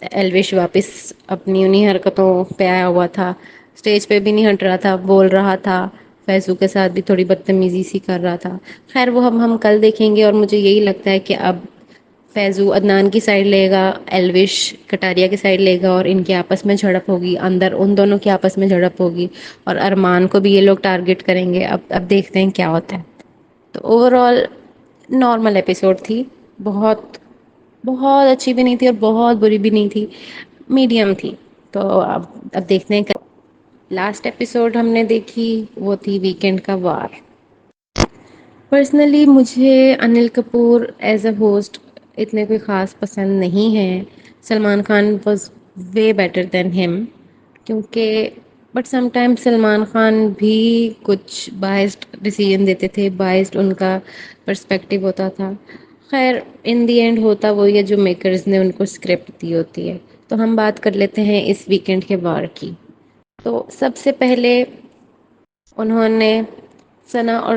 ایلوش واپس اپنی انہیں حرکتوں پہ آیا ہوا تھا، اسٹیج پہ بھی نہیں ہٹ رہا تھا، بول رہا تھا. فیضو کے ساتھ بھی تھوڑی بدتمیزی سی کر رہا تھا. خیر وہ ہم کل دیکھیں گے. اور مجھے یہی لگتا ہے کہ اب فیضو عدنان کی سائڈ لے گا، ایلوش کٹاریا کی سائڈ لے گا، اور ان کے آپس میں جھڑپ ہوگی، اندر ان دونوں کے آپس میں جھڑپ ہوگی. اور ارمان کو بھی یہ لوگ ٹارگٹ کریں گے. اب دیکھتے ہیں کیا ہوتا ہے. تو اوور آل نارمل ایپیسوڈ تھی. بہت بہت اچھی بھی نہیں تھی اور بہت بری بھی نہیں تھی، میڈیم تھی. تو اب دیکھتے ہیں. لاسٹ ایپیسوڈ ہم نے دیکھی وہ تھی ویکینڈ کا وار. پرسنلی مجھے Anil Kapoor as a host اتنے کوئی خاص پسند نہیں ہے. Salman Khan was way better than ہم. کیونکہ but some time Salman Khan بھی کچھ بائسڈ ڈیسیژن دیتے تھے، بائسڈ ان کا پرسپیکٹو ہوتا تھا. خیر ان دی اینڈ ہوتا وہی ہے جو میکرز نے ان کو اسکرپٹ دی ہوتی ہے. تو ہم بات کر لیتے ہیں اس ویکینڈ کے وار کی. تو سب سے پہلے انہوں نے ثنا اور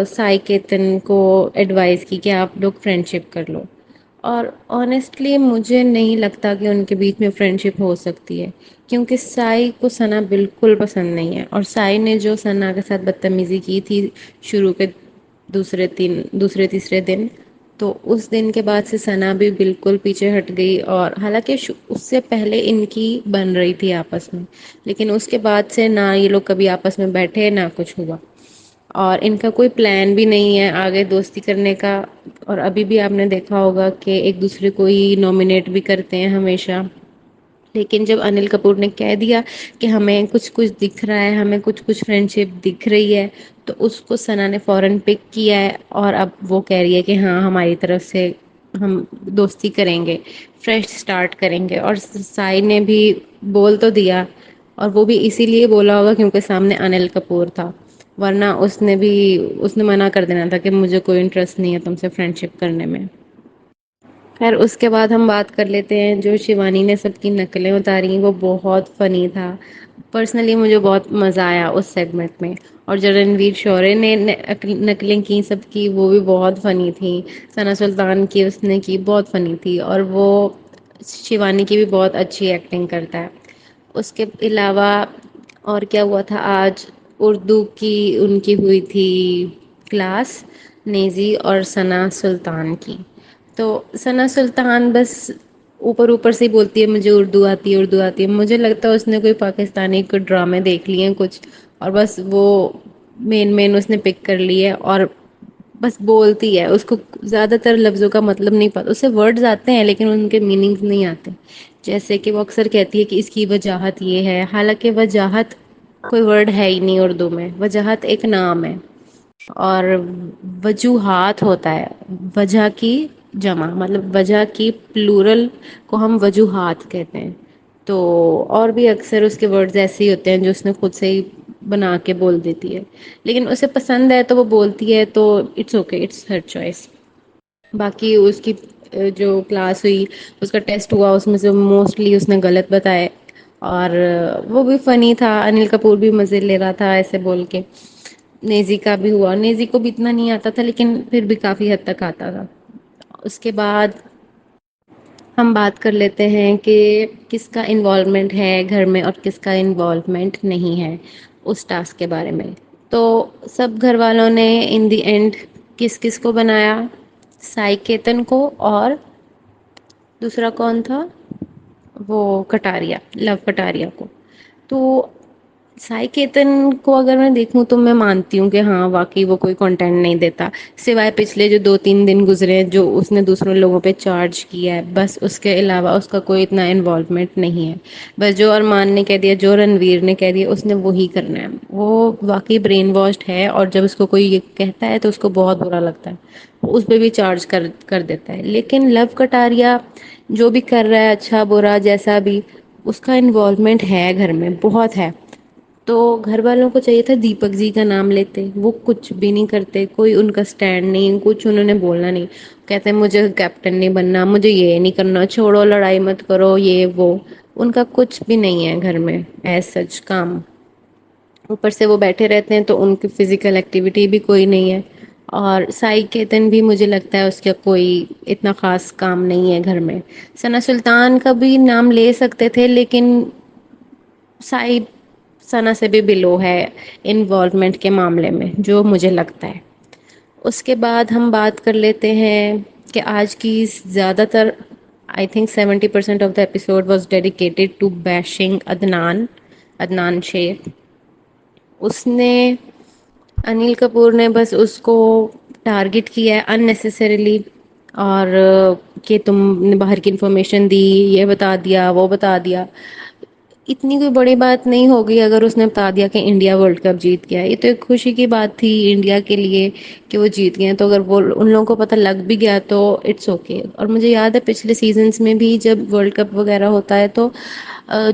سائی کیتن کو ایڈوائز کی کہ آپ لوگ فرینڈ شپ کر لو. اور آنیسٹلی مجھے نہیں لگتا کہ ان کے بیچ میں فرینڈ شپ ہو سکتی ہے، کیونکہ سائی کو ثنا بالکل پسند نہیں ہے. اور سائی نے جو ثنا کے ساتھ بدتمیزی کی تھی شروع کے دوسرے تیسرے دن، تو اس دن کے بعد سے ثنا بھی بالکل پیچھے ہٹ گئی. اور حالانکہ اس سے پہلے ان کی بن رہی تھی آپس میں، لیکن اس کے بعد سے نہ یہ لوگ کبھی آپس میں بیٹھے نہ کچھ ہوا. اور ان کا کوئی پلان بھی نہیں ہے آگے دوستی کرنے کا. اور ابھی بھی آپ نے دیکھا ہوگا کہ ایک دوسرے کو ہی نامنیٹ بھی کرتے ہیں ہمیشہ. لیکن جب انل کپور نے کہہ دیا کہ ہمیں کچھ کچھ دکھ رہا ہے، ہمیں کچھ کچھ فرینڈ شپ دکھ رہی ہے، تو اس کو ثنا نے فوراً پک کیا ہے. اور اب وہ کہہ رہی ہے کہ ہاں ہماری طرف سے ہم دوستی کریں گے، فریش اسٹارٹ کریں گے. اور سائی نے بھی بول تو دیا، اور وہ بھی اسی لیے بولا ہوگا کیونکہ سامنے انل کپور تھا، ورنہ اس نے منع کر دینا تھا کہ مجھے کوئی انٹرسٹ نہیں ہے تم سے فرینڈ شپ کرنے میں. خیر اس کے بعد ہم بات کر لیتے ہیں جو شیوانی نے سب کی نقلیں اتاری وہ بہت فنی تھا. پرسنلی مجھے بہت مزہ آیا اس سیگمنٹ میں. اور جو رنویر شورے نے نقلیں کی سب کی وہ بھی بہت فنی تھیں. ثنا سلطان کی اس نے کی بہت فنی تھی اور وہ شیوانی کی بھی بہت اچھی ایکٹنگ کرتا ہے. اس کے علاوہ اور کیا ہوا تھا آج اردو کی ان کی ہوئی تھی کلاس نیزی اور ثنا سلطان کی. تو ثنا سلطان بس اوپر اوپر سے ہی بولتی ہے مجھے اردو آتی ہے اردو آتی ہے. مجھے لگتا ہے اس نے کوئی پاکستانی کوئی ڈرامے دیکھ لیے ہیں کچھ اور بس وہ مین اس نے پک کر لی ہے اور بس بولتی ہے. اس کو زیادہ تر لفظوں کا مطلب نہیں پتا. اسے ورڈز آتے ہیں لیکن ان کے میننگس نہیں آتے. جیسے کہ وہ اکثر کہتی ہے کہ اس کی وجاہت یہ ہے حالانکہ وجاہت کوئی ورڈ ہے ہی نہیں اردو میں. وجاہت ایک نام ہے اور وجوہات ہوتا ہے وجہ کی جمع مطلب وجہ کی پلورل کو ہم وجوہات کہتے ہیں. تو اور بھی اکثر اس کے ورڈز ایسے ہی ہوتے ہیں جو اس نے خود سے ہی بنا کے بول دیتی ہے لیکن اسے پسند ہے تو وہ بولتی ہے تو it's okay it's her choice. باقی اس کی جو کلاس ہوئی اس کا ٹیسٹ ہوا اس میں سے موسٹلی اس نے غلط بتائے اور وہ بھی فنی تھا. انل کپور بھی مزے لے رہا تھا ایسے بول کے. نیزی کا بھی ہوا. نیزی کو بھی اتنا نہیں آتا تھا لیکن پھر بھی کافی حد تک آتا تھا. اس کے بعد ہم بات کر لیتے ہیں کہ کس کا انوالومنٹ ہے گھر میں اور کس کا انوالومنٹ نہیں ہے اس ٹاسک کے بارے میں. تو سب گھر والوں نے ان دی اینڈ کس کس کو بنایا سائیکیتن کو اور دوسرا کون تھا وہ کٹاریا لو کٹاریا کو. تو سائی کیتن کو اگر میں دیکھوں تو میں مانتی ہوں کہ ہاں واقعی وہ کوئی کنٹینٹ نہیں دیتا سوائے پچھلے جو 2-3 دن گزرے جو اس نے دوسروں لوگوں پہ چارج کیا ہے بس. اس کے علاوہ اس کا کوئی اتنا انوالومنٹ نہیں ہے. بس جو ارمان نے کہہ دیا جو رنویر نے کہہ دیا اس نے وہی کرنا ہے. وہ واقعی برین واشڈ ہے اور جب اس کو کوئی یہ کہتا ہے تو اس کو بہت برا لگتا ہے. اس پہ بھی چارج کر دیتا ہے. لیکن لو کٹاریا جو بھی کر رہا ہے اچھا برا جیسا بھی اس کا انوالومنٹ ہے گھر میں بہت ہے. تو گھر والوں کو چاہیے تھا دیپک جی کا نام لیتے وہ کچھ بھی نہیں کرتے. کوئی ان کا اسٹینڈ نہیں کچھ انہوں نے بولنا نہیں. کہتے ہیں مجھے کیپٹن نہیں بننا مجھے یہ نہیں کرنا چھوڑو لڑائی مت کرو یہ وہ. ان کا کچھ بھی نہیں ہے گھر میں ایز سچ کام. اوپر سے وہ بیٹھے رہتے ہیں تو ان کی فزیکل ایکٹیویٹی بھی کوئی نہیں ہے. اور سائی کیتن بھی مجھے لگتا ہے اس کا کوئی اتنا خاص کام نہیں ہے گھر میں. ثنا سلطان کا بھی نام لے سکتے تھے لیکن سائ ثنا سے بھی بلو ہے انوالومنٹ کے معاملے میں جو مجھے لگتا ہے. اس کے بعد ہم بات کر لیتے ہیں کہ آج کی زیادہ تر I think 70% of the episode was dedicated to bashing Adnan Shaikh. اس نے انل کپور نے بس اس کو ٹارگٹ کیا ہے اننیسیسریلی اور کہ تم نے باہر کی انفارمیشن دی یہ بتا دیا وہ بتا دیا. اتنی کوئی بڑی بات نہیں ہوگی اگر اس نے بتا دیا کہ انڈیا ورلڈ کپ جیت گیا. یہ تو ایک خوشی کی بات تھی انڈیا کے لیے کہ وہ جیت گئے. تو اگر وہ ان لوگوں کو پتہ لگ بھی گیا تو اٹس اوکے. اور مجھے یاد ہے پچھلے سیزنس میں بھی جب ورلڈ کپ وغیرہ ہوتا ہے تو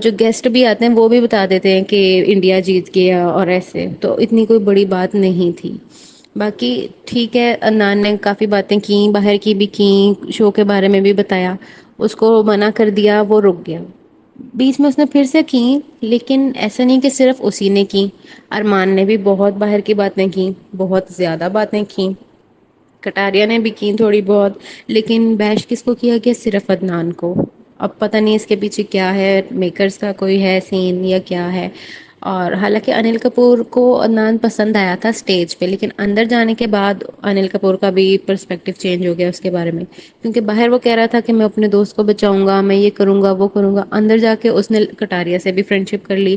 جو گیسٹ بھی آتے ہیں وہ بھی بتا دیتے ہیں کہ انڈیا جیت گیا اور ایسے. تو اتنی کوئی بڑی بات نہیں تھی. باقی ٹھیک ہے عدنان نے کافی باتیں کی باہر کی بھی کی شو کے بارے میں بھی بتایا. اس کو منع کر دیا وہ رک گیا. بیچ میں اس نے پھر سے کی لیکن ایسا نہیں کہ صرف اسی نے کی. ارمان نے بھی بہت باہر کی باتیں کی بہت زیادہ باتیں کی. کٹاریا نے بھی کی تھوڑی بہت لیکن بیش کس کو کیا گیا صرف عدنان کو. اب پتہ نہیں اس کے پیچھے کیا ہے میکرز کا کوئی ہے سین یا کیا ہے. اور حالانکہ انل کپور کو عدنان پسند آیا تھا اسٹیج پہ لیکن اندر جانے کے بعد انل کپور کا بھی پرسپیکٹو چینج ہو گیا اس کے بارے میں. کیونکہ باہر وہ کہہ رہا تھا کہ میں اپنے دوست کو بچاؤں گا میں یہ کروں گا وہ کروں گا. اندر جا کے اس نے کٹاریا سے بھی فرینڈ شپ کر لی.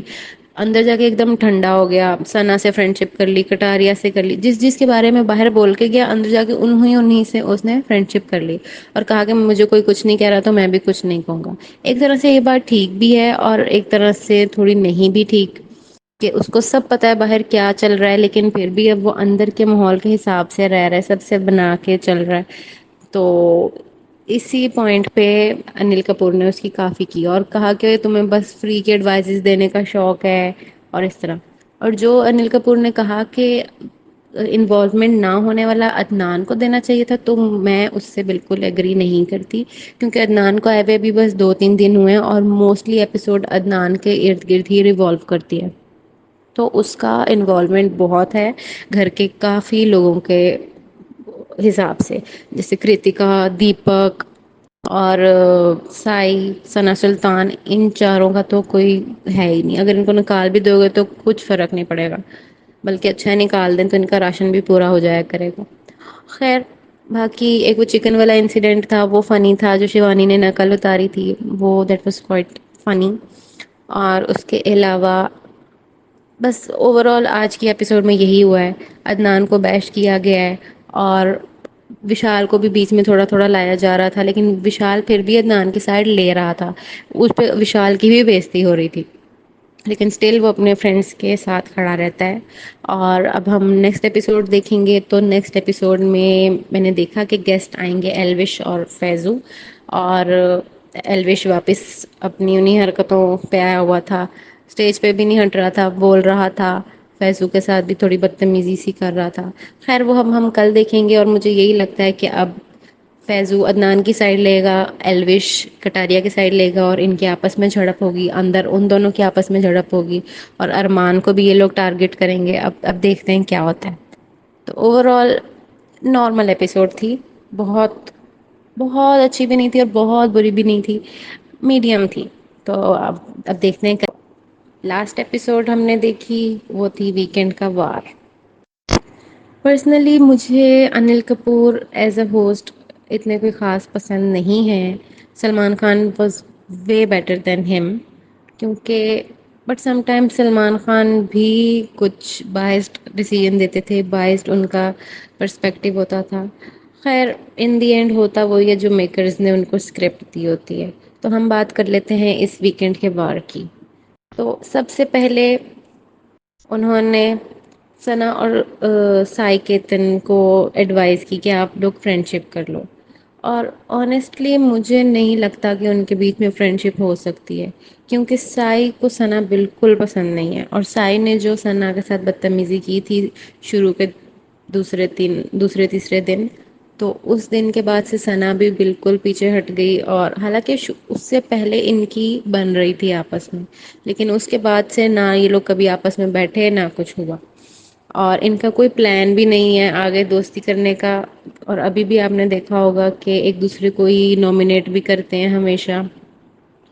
اندر جا کے ایک دم ٹھنڈا ہو گیا. ثنا سے فرینڈ شپ کر لی کٹاریا سے کر لی جس کے بارے میں باہر بول کے گیا اندر جا کے انہیں سے اس نے فرینڈ شپ کر لی. اور کہا کہ مجھے کوئی کچھ نہیں کہہ رہا تو میں بھی کچھ نہیں کہوں گا. ایک طرح سے یہ بات ٹھیک بھی ہے اور ایک طرح سے تھوڑی نہیں بھی ٹھیک کہ اس کو سب پتا ہے باہر کیا چل رہا ہے لیکن پھر بھی اب وہ اندر کے ماحول کے حساب سے رہ رہا ہے سب سے بنا کے چل رہا ہے. تو اسی پوائنٹ پہ انل کپور نے اس کی کافی کی اور کہا کہ تمہیں بس فری کی ایڈوائزز دینے کا شوق ہے اور اس طرح. اور جو انل کپور نے کہا کہ انوالومنٹ نہ ہونے والا عدنان کو دینا چاہیے تھا، تو میں اس سے بالکل ایگری نہیں کرتی، کیونکہ عدنان کو آئے ہوئے بھی بس 2-3 دن ہوئے ہیں اور موسٹلی ایپیسوڈ عدنان کے ارد گرد ہی ریوالو کرتی ہے، تو اس کا انوالومنٹ بہت ہے گھر کے کافی لوگوں کے حساب سے، جیسے کرتکا، دیپک اور سائی، ثنا سلطان، ان چاروں کا تو کوئی ہے ہی نہیں، اگر ان کو نکال بھی دو گے تو کچھ فرق نہیں پڑے گا، بلکہ اچھا نکال دیں تو ان کا راشن بھی پورا ہو جایا کرے گا۔ خیر، باقی ایک وہ چکن والا انسیڈنٹ تھا وہ فنی تھا، جو شیوانی نے نقل اتاری تھی وہ دیٹ واز کوائٹ فنی، اور اس کے علاوہ بس اوور آل آج کی ایپیسوڈ میں یہی ہوا ہے، عدنان کو بیش کیا گیا ہے، اور وشال کو بھی بیچ میں تھوڑا تھوڑا لایا جا رہا تھا، لیکن وشال پھر بھی عدنان کی سائڈ لے رہا تھا، اس پہ وشال کی بھی بےزتی ہو رہی تھی، لیکن اسٹل وہ اپنے فرینڈس کے ساتھ کھڑا رہتا ہے۔ اور اب ہم نیکسٹ ایپیسوڈ دیکھیں گے، تو نیکسٹ ایپیسوڈ میں نے دیکھا کہ گیسٹ آئیں گے ایلوش اور فیضو، اور ایلوش واپس اپنی انہی حرکتوں پہ آیا ہوا تھا، اسٹیج پہ بھی نہیں ہٹ رہا تھا، بول رہا تھا، فیضو کے ساتھ بھی تھوڑی بدتمیزی سی کر رہا تھا۔ خیر وہ ہم کل دیکھیں گے، اور مجھے یہی لگتا ہے کہ اب فیضو عدنان کی سائڈ لے گا، ایلوش کٹاریا کی سائڈ لے گا، اور ان کے آپس میں جھڑپ ہوگی، اندر ان دونوں کے آپس میں جھڑپ ہوگی، اور ارمان کو بھی یہ لوگ ٹارگٹ کریں گے، اب دیکھتے ہیں کیا ہوتا ہے۔ تو اوور آل نارمل ایپیسوڈ تھی، بہت بہت اچھی بھی نہیں تھی اور بہت بری بھی نہیں تھی، میڈیم تھی، تو اب دیکھتے ہیں۔ لاسٹ ایپیسوڈ ہم نے دیکھی وہ تھی ویکینڈ کا وار۔ پرسنلی مجھے Anil Kapoor as a host اتنے کوئی خاص پسند نہیں ہے، Salman Khan was way better than ہم، کیونکہ but some time Salman Khan بھی کچھ بائسڈ ڈیسیژن دیتے تھے، بائسڈ ان کا پرسپیکٹو ہوتا تھا۔ خیر ان دی اینڈ ہوتا وہی ہے جو میکرز نے ان کو اسکرپٹ دی ہوتی ہے۔ تو ہم بات کر لیتے ہیں اس ویکینڈ کے وار کی۔ تو سب سے پہلے انہوں نے ثنا اور سائی کیتن کو ایڈوائز کی کہ آپ لوگ فرینڈ شپ کر لو، اور آنیسٹلی مجھے نہیں لگتا کہ ان کے بیچ میں فرینڈ شپ ہو سکتی ہے، کیونکہ سائی کو ثنا بالکل پسند نہیں ہے، اور سائی نے جو ثنا کے ساتھ بدتمیزی کی تھی شروع کے دوسرے تیسرے دن، تو اس دن کے بعد سے ثنا بھی بالکل پیچھے ہٹ گئی، اور حالانکہ اس سے پہلے ان کی بن رہی تھی آپس میں، لیکن اس کے بعد سے نہ یہ لوگ کبھی آپس میں بیٹھے نہ کچھ ہوا، اور ان کا کوئی پلان بھی نہیں ہے آگے دوستی کرنے کا، اور ابھی بھی آپ نے دیکھا ہوگا کہ ایک دوسرے کو ہی نامنیٹ بھی کرتے ہیں ہمیشہ۔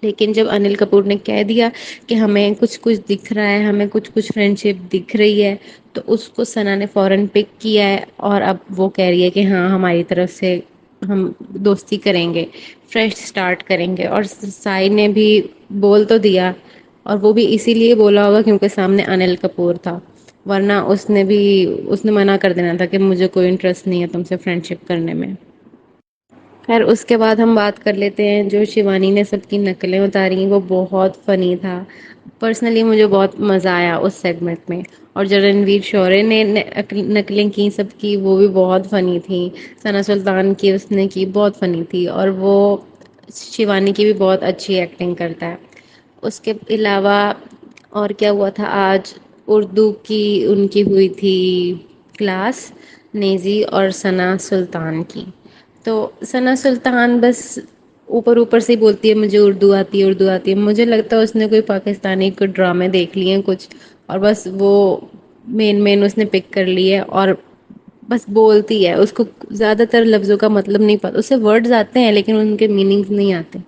لیکن جب انل کپور نے کہہ دیا کہ ہمیں کچھ کچھ دکھ رہا ہے، ہمیں کچھ کچھ فرینڈ شپ دکھ رہی ہے، تو اس کو ثنا نے فوراً پک کیا ہے، اور اب وہ کہہ رہی ہے کہ ہاں ہماری طرف سے ہم دوستی کریں گے، فریش سٹارٹ کریں گے، اور سائی نے بھی بول تو دیا، اور وہ بھی اسی لیے بولا ہوگا کیونکہ سامنے انل کپور تھا، ورنہ اس نے منع کر دینا تھا کہ مجھے کوئی انٹرسٹ نہیں ہے تم سے فرینڈ شپ کرنے میں۔ خیر اس کے بعد ہم بات کر لیتے ہیں جو شیوانی نے سب کی نقلیں اتاری، وہ بہت فنی تھا، پرسنلی مجھے بہت مزہ آیا اس سیگمنٹ میں، اور جو رنویر شورے نے نقلیں کی سب کی وہ بھی بہت فنی تھی، ثنا سلطان کی اس نے کی بہت فنی تھی، اور وہ شیوانی کی بھی بہت اچھی ایکٹنگ کرتا ہے۔ اس کے علاوہ اور کیا ہوا تھا آج، اردو کی ان کی ہوئی تھی کلاس، نیزی اور ثنا سلطان کی، تو ثنا سلطان بس اوپر اوپر سے ہی بولتی ہے مجھے اردو آتی ہے اردو آتی ہے، مجھے لگتا ہے اس نے کوئی پاکستانی کوئی ڈرامے دیکھ لیے ہیں کچھ، اور بس وہ مین اس نے پک کر لی ہے، اور بس بولتی ہے، اس کو زیادہ تر لفظوں کا مطلب نہیں پتا، اسے ورڈز آتے ہیں لیکن ان کے میننگز نہیں آتے،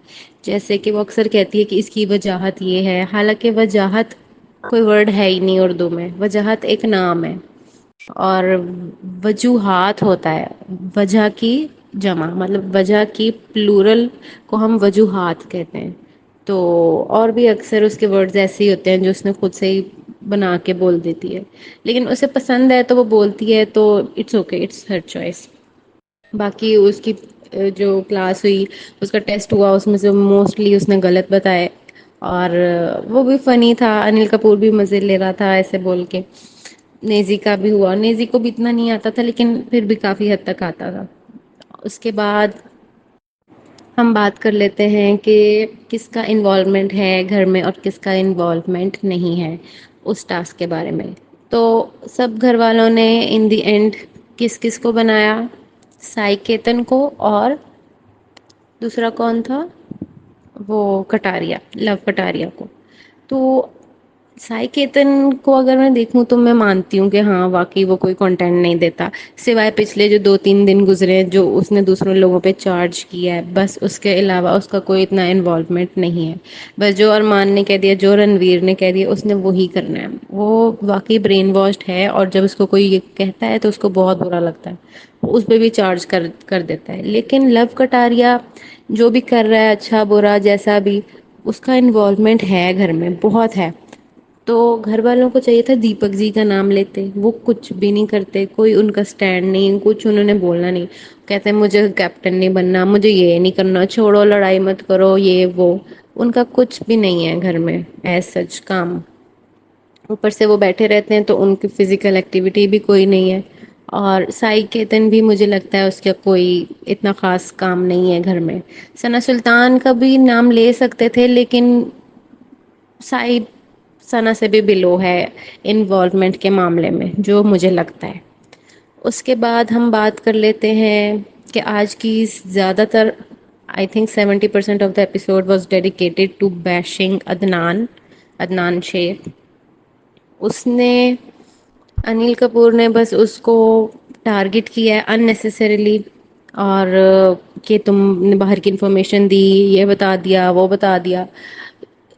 جیسے کہ وہ اکثر کہتی ہے کہ اس کی وجاہت یہ ہے، حالانکہ وجاہت کوئی ورڈ ہے ہی نہیں اردو میں، وجاہت ایک نام ہے، اور وجوہات ہوتا ہے، وجہ کی جمع، مطلب وجہ کی پلورل کو ہم وجوہات کہتے ہیں، تو اور بھی اکثر اس کے ورڈز ایسے ہی ہوتے ہیں جو اس نے خود سے ہی بنا کے بول دیتی ہے، لیکن اسے پسند ہے تو وہ بولتی ہے، تو it's okay, it's her choice. باقی اس کی جو کلاس ہوئی، اس کا ٹیسٹ ہوا، اس میں سے موسٹلی اس نے غلط بتائے، اور وہ بھی فنی تھا، انل کپور بھی مزے لے رہا تھا ایسے بول کے، نیزی کا بھی ہوا، نیزی کو بھی اتنا نہیں آتا تھا لیکن پھر بھی کافی حد تک آتا تھا۔ اس کے بعد ہم بات کر لیتے ہیں کہ کس کا انوالومنٹ ہے گھر میں اور کس کا انوالومنٹ نہیں ہے اس ٹاسک کے بارے میں۔ تو سب گھر والوں نے ان دی اینڈ کس کس کو بنایا؟ سائی کیتن کو، اور دوسرا کون تھا؟ وہ کٹاریا، لو کٹاریا کو. تو سائی کیتن کو اگر میں دیکھوں تو میں مانتی ہوں کہ ہاں واقعی وہ کوئی کنٹینٹ نہیں دیتا، سوائے پچھلے جو 2-3 دن گزرے ہیں جو اس نے دوسروں لوگوں پہ چارج کیا ہے، بس اس کے علاوہ اس کا کوئی اتنا انوالومنٹ نہیں ہے. بس جو ارمان نے کہہ دیا، جو رنویر نے کہہ دیا، اس نے وہی کرنا ہے. وہ واقعی برین واشڈ ہے، اور جب اس کو کوئی یہ کہتا ہے تو اس کو بہت برا لگتا ہے، اس پہ بھی چارج کر دیتا ہے. لیکن لو کٹاریا جو بھی کر رہا ہے، اچھا برا جیسا بھی، اس کا انوالومنٹ ہے گھر میں بہت ہے. تو گھر والوں کو چاہیے تھا دیپک جی کا نام لیتے، وہ کچھ بھی نہیں کرتے، کوئی ان کا اسٹینڈ نہیں، کچھ انہوں نے بولنا نہیں. کہتے ہیں مجھے کیپٹن نہیں بننا، مجھے یہ نہیں کرنا، چھوڑو لڑائی مت کرو، یہ وہ. ان کا کچھ بھی نہیں ہے گھر میں ایز سچ کام. اوپر سے وہ بیٹھے رہتے ہیں تو ان کی فزیکل ایکٹیویٹی بھی کوئی نہیں ہے. اور سائی کیتن بھی مجھے لگتا ہے اس کا کوئی اتنا خاص کام نہیں ہے گھر میں. ثنا سلطان کا بھی نام لے سکتے تھے، لیکن سائی ثنا سے بھی بلو ہے انوالومنٹ کے معاملے میں، جو مجھے لگتا ہے. اس کے بعد ہم بات کر لیتے ہیں کہ آج کی زیادہ تر I think 70% of the episode was dedicated to bashing Adnan Shaikh. اس نے انیل کپور نے بس اس کو ٹارگٹ کیا ہے اننیسیسریلی، اور کہ تم نے باہر کی انفارمیشن دی، یہ بتا دیا، وہ بتا دیا.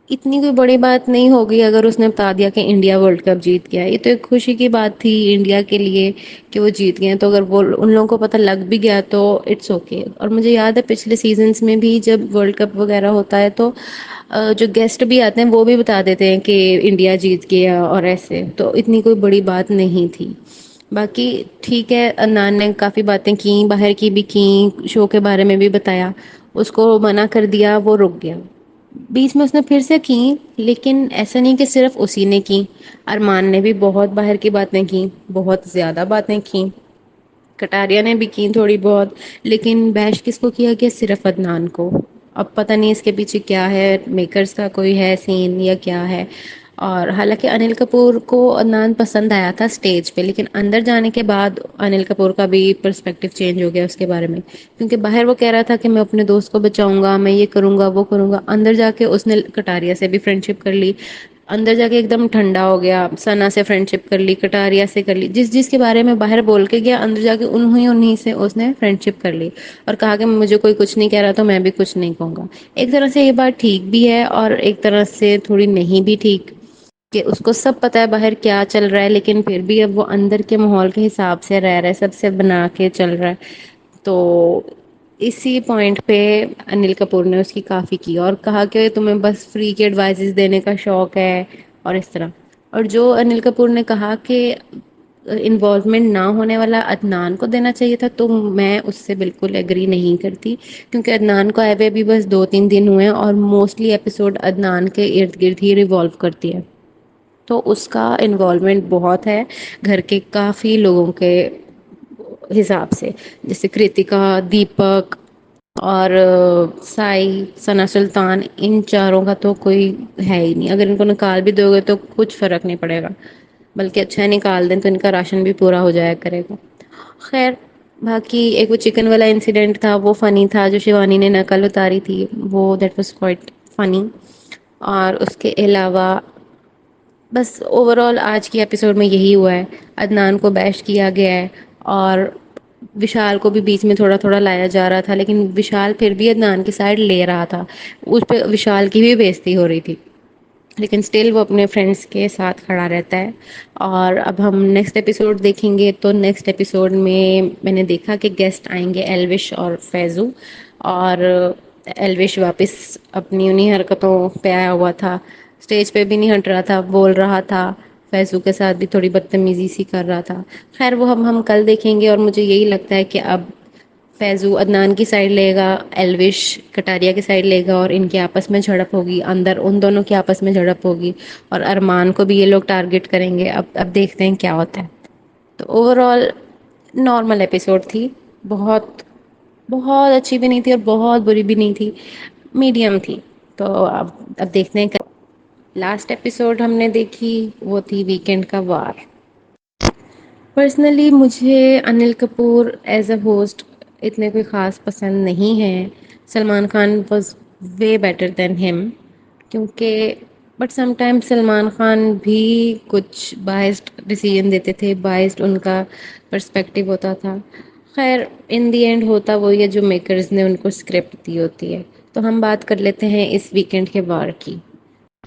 اتنی کوئی بڑی بات نہیں ہوگی اگر اس نے بتا دیا کہ انڈیا ورلڈ کپ جیت گیا. یہ تو ایک خوشی کی بات تھی انڈیا کے لیے کہ وہ جیت گئے. تو اگر وہ ان لوگوں کو پتہ لگ بھی گیا تو اٹس اوکے. اور مجھے یاد ہے پچھلے سیزنس میں بھی جب ورلڈ کپ وغیرہ ہوتا ہے تو جو گیسٹ بھی آتے ہیں وہ بھی بتا دیتے ہیں کہ انڈیا جیت گیا اور ایسے. تو اتنی کوئی بڑی بات نہیں تھی. باقی ٹھیک ہے، عدنان نے کافی باتیں کی، باہر کی بھی کی، شو کے بارے میں بھی بتایا. اس کو منع کر دیا، وہ رک گیا. بیچ میں اس نے پھر سے کی، لیکن ایسا نہیں کہ صرف اسی نے کی. ارمان نے بھی بہت باہر کی باتیں کی، بہت زیادہ باتیں کی. کٹاریا نے بھی کی تھوڑی بہت. لیکن بیش کس کو کیا گیا؟ صرف عدنان کو. اب پتہ نہیں اس کے پیچھے کیا ہے، میکرز کا کوئی ہے سین یا کیا ہے. اور حالانکہ انل کپور کو عدنان پسند آیا تھا اسٹیج پہ، لیکن اندر جانے کے بعد انل کپور کا بھی پرسپیکٹو چینج ہو گیا اس کے بارے میں. کیونکہ باہر وہ کہہ رہا تھا کہ میں اپنے دوست کو بچاؤں گا، میں یہ کروں گا، وہ کروں گا. اندر جا کے اس نے کٹاریا سے بھی فرینڈ شپ کر لی. اندر جا کے ایک دم ٹھنڈا ہو گیا، ثنا سے فرینڈ شپ کر لی، کٹاریا سے کر لی. جس کے بارے میں باہر بول کے گیا، اندر جا کے انہیں سے اس نے فرینڈ شپ کر لی. اور کہا کہ مجھے کوئی کچھ نہیں کہہ رہا تو میں بھی کچھ نہیں کہوں گا. ایک طرح سے یہ بات ٹھیک بھی ہے اور ایک طرح سے تھوڑی نہیں بھی ٹھیک، کہ اس کو سب پتا ہے باہر کیا چل رہا ہے، لیکن پھر بھی اب وہ اندر کے ماحول کے حساب سے رہ رہا ہے، سب سے بنا کے چل رہا ہے. تو اسی پوائنٹ پہ انل کپور نے اس کی کافی کی اور کہا کہ تمہیں بس فری کے ایڈوائزز دینے کا شوق ہے اور اس طرح. اور جو انل کپور نے کہا کہ انوالومنٹ نہ ہونے والا عدنان کو دینا چاہیے تھا، تو میں اس سے بالکل ایگری نہیں کرتی. کیونکہ عدنان کو آئے ہوئے بھی بس 2-3 دن ہوئے ہیں، اور موسٹلی ایپیسوڈ عدنان کے ارد گرد ہی ریوالو کرتی ہے. تو اس کا انوالومنٹ بہت ہے گھر کے کافی لوگوں کے حساب سے، جیسے کرتکا، دیپک اور سائی، ثنا سلطان. ان چاروں کا تو کوئی ہے ہی نہیں. اگر ان کو نکال بھی دو گے تو کچھ فرق نہیں پڑے گا، بلکہ اچھا نکال دیں تو ان کا راشن بھی پورا ہو جایا کرے گا. خیر، باقی ایک وہ چکن والا انسیڈنٹ تھا، وہ فنی تھا. جو شیوانی نے نقل اتاری تھی، وہ دیٹ واز کوائٹ فنی. اور اس کے علاوہ بس اوور آل آج کی ایپیسوڈ میں یہی ہوا ہے. عدنان کو بیش کیا گیا ہے، اور وشال کو بھی بیچ میں تھوڑا تھوڑا لایا جا رہا تھا، لیکن وشال پھر بھی عدنان کی سائڈ لے رہا تھا. اس پہ وشال کی بھی بےزتی ہو رہی تھی، لیکن اسٹل وہ اپنے فرینڈس کے ساتھ کھڑا رہتا ہے. اور اب ہم نیکسٹ ایپیسوڈ دیکھیں گے، تو نیکسٹ ایپیسوڈ میں نے دیکھا کہ گیسٹ آئیں گے ایلوش اور فیضو. اور ایلوش واپس اپنی انہیں حرکتوں پہ آیا ہوا تھا، اسٹیج پہ بھی نہیں ہٹ رہا تھا، بول رہا تھا. فیضو کے ساتھ بھی تھوڑی بدتمیزی سی کر رہا تھا. خیر وہ ہم کل دیکھیں گے. اور مجھے یہی لگتا ہے کہ اب فیضو عدنان کی سائڈ لے گا، ایلوش کٹاریا کی سائڈ لے گا، اور ان کے آپس میں جھڑپ ہوگی، اندر ان دونوں کے آپس میں جھڑپ ہوگی. اور ارمان کو بھی یہ لوگ ٹارگٹ کریں گے. اب دیکھتے ہیں کیا ہوتا ہے. تو اوور آل نارمل ایپیسوڈ تھی، بہت بہت اچھی بھی نہیں تھی اور بہت بری بھی نہیں تھی، میڈیم تھی. تو اب دیکھتے ہیں. لاسٹ ایپیسوڈ ہم نے دیکھی وہ تھی ویکینڈ کا وار. پرسنلی مجھے Anil Kapoor as a host اتنے کوئی خاص پسند نہیں ہے. Salman Khan was way better than ہم. کیونکہ but some time Salman Khan بھی کچھ بائسڈ ڈیسیژن دیتے تھے، بائسڈ ان کا پرسپیکٹو ہوتا تھا. خیر ان دی اینڈ ہوتا وہی ہے جو میکرز نے ان کو اسکرپٹ دی ہوتی ہے. تو ہم بات کر لیتے ہیں اس ویکینڈ کے وار کی.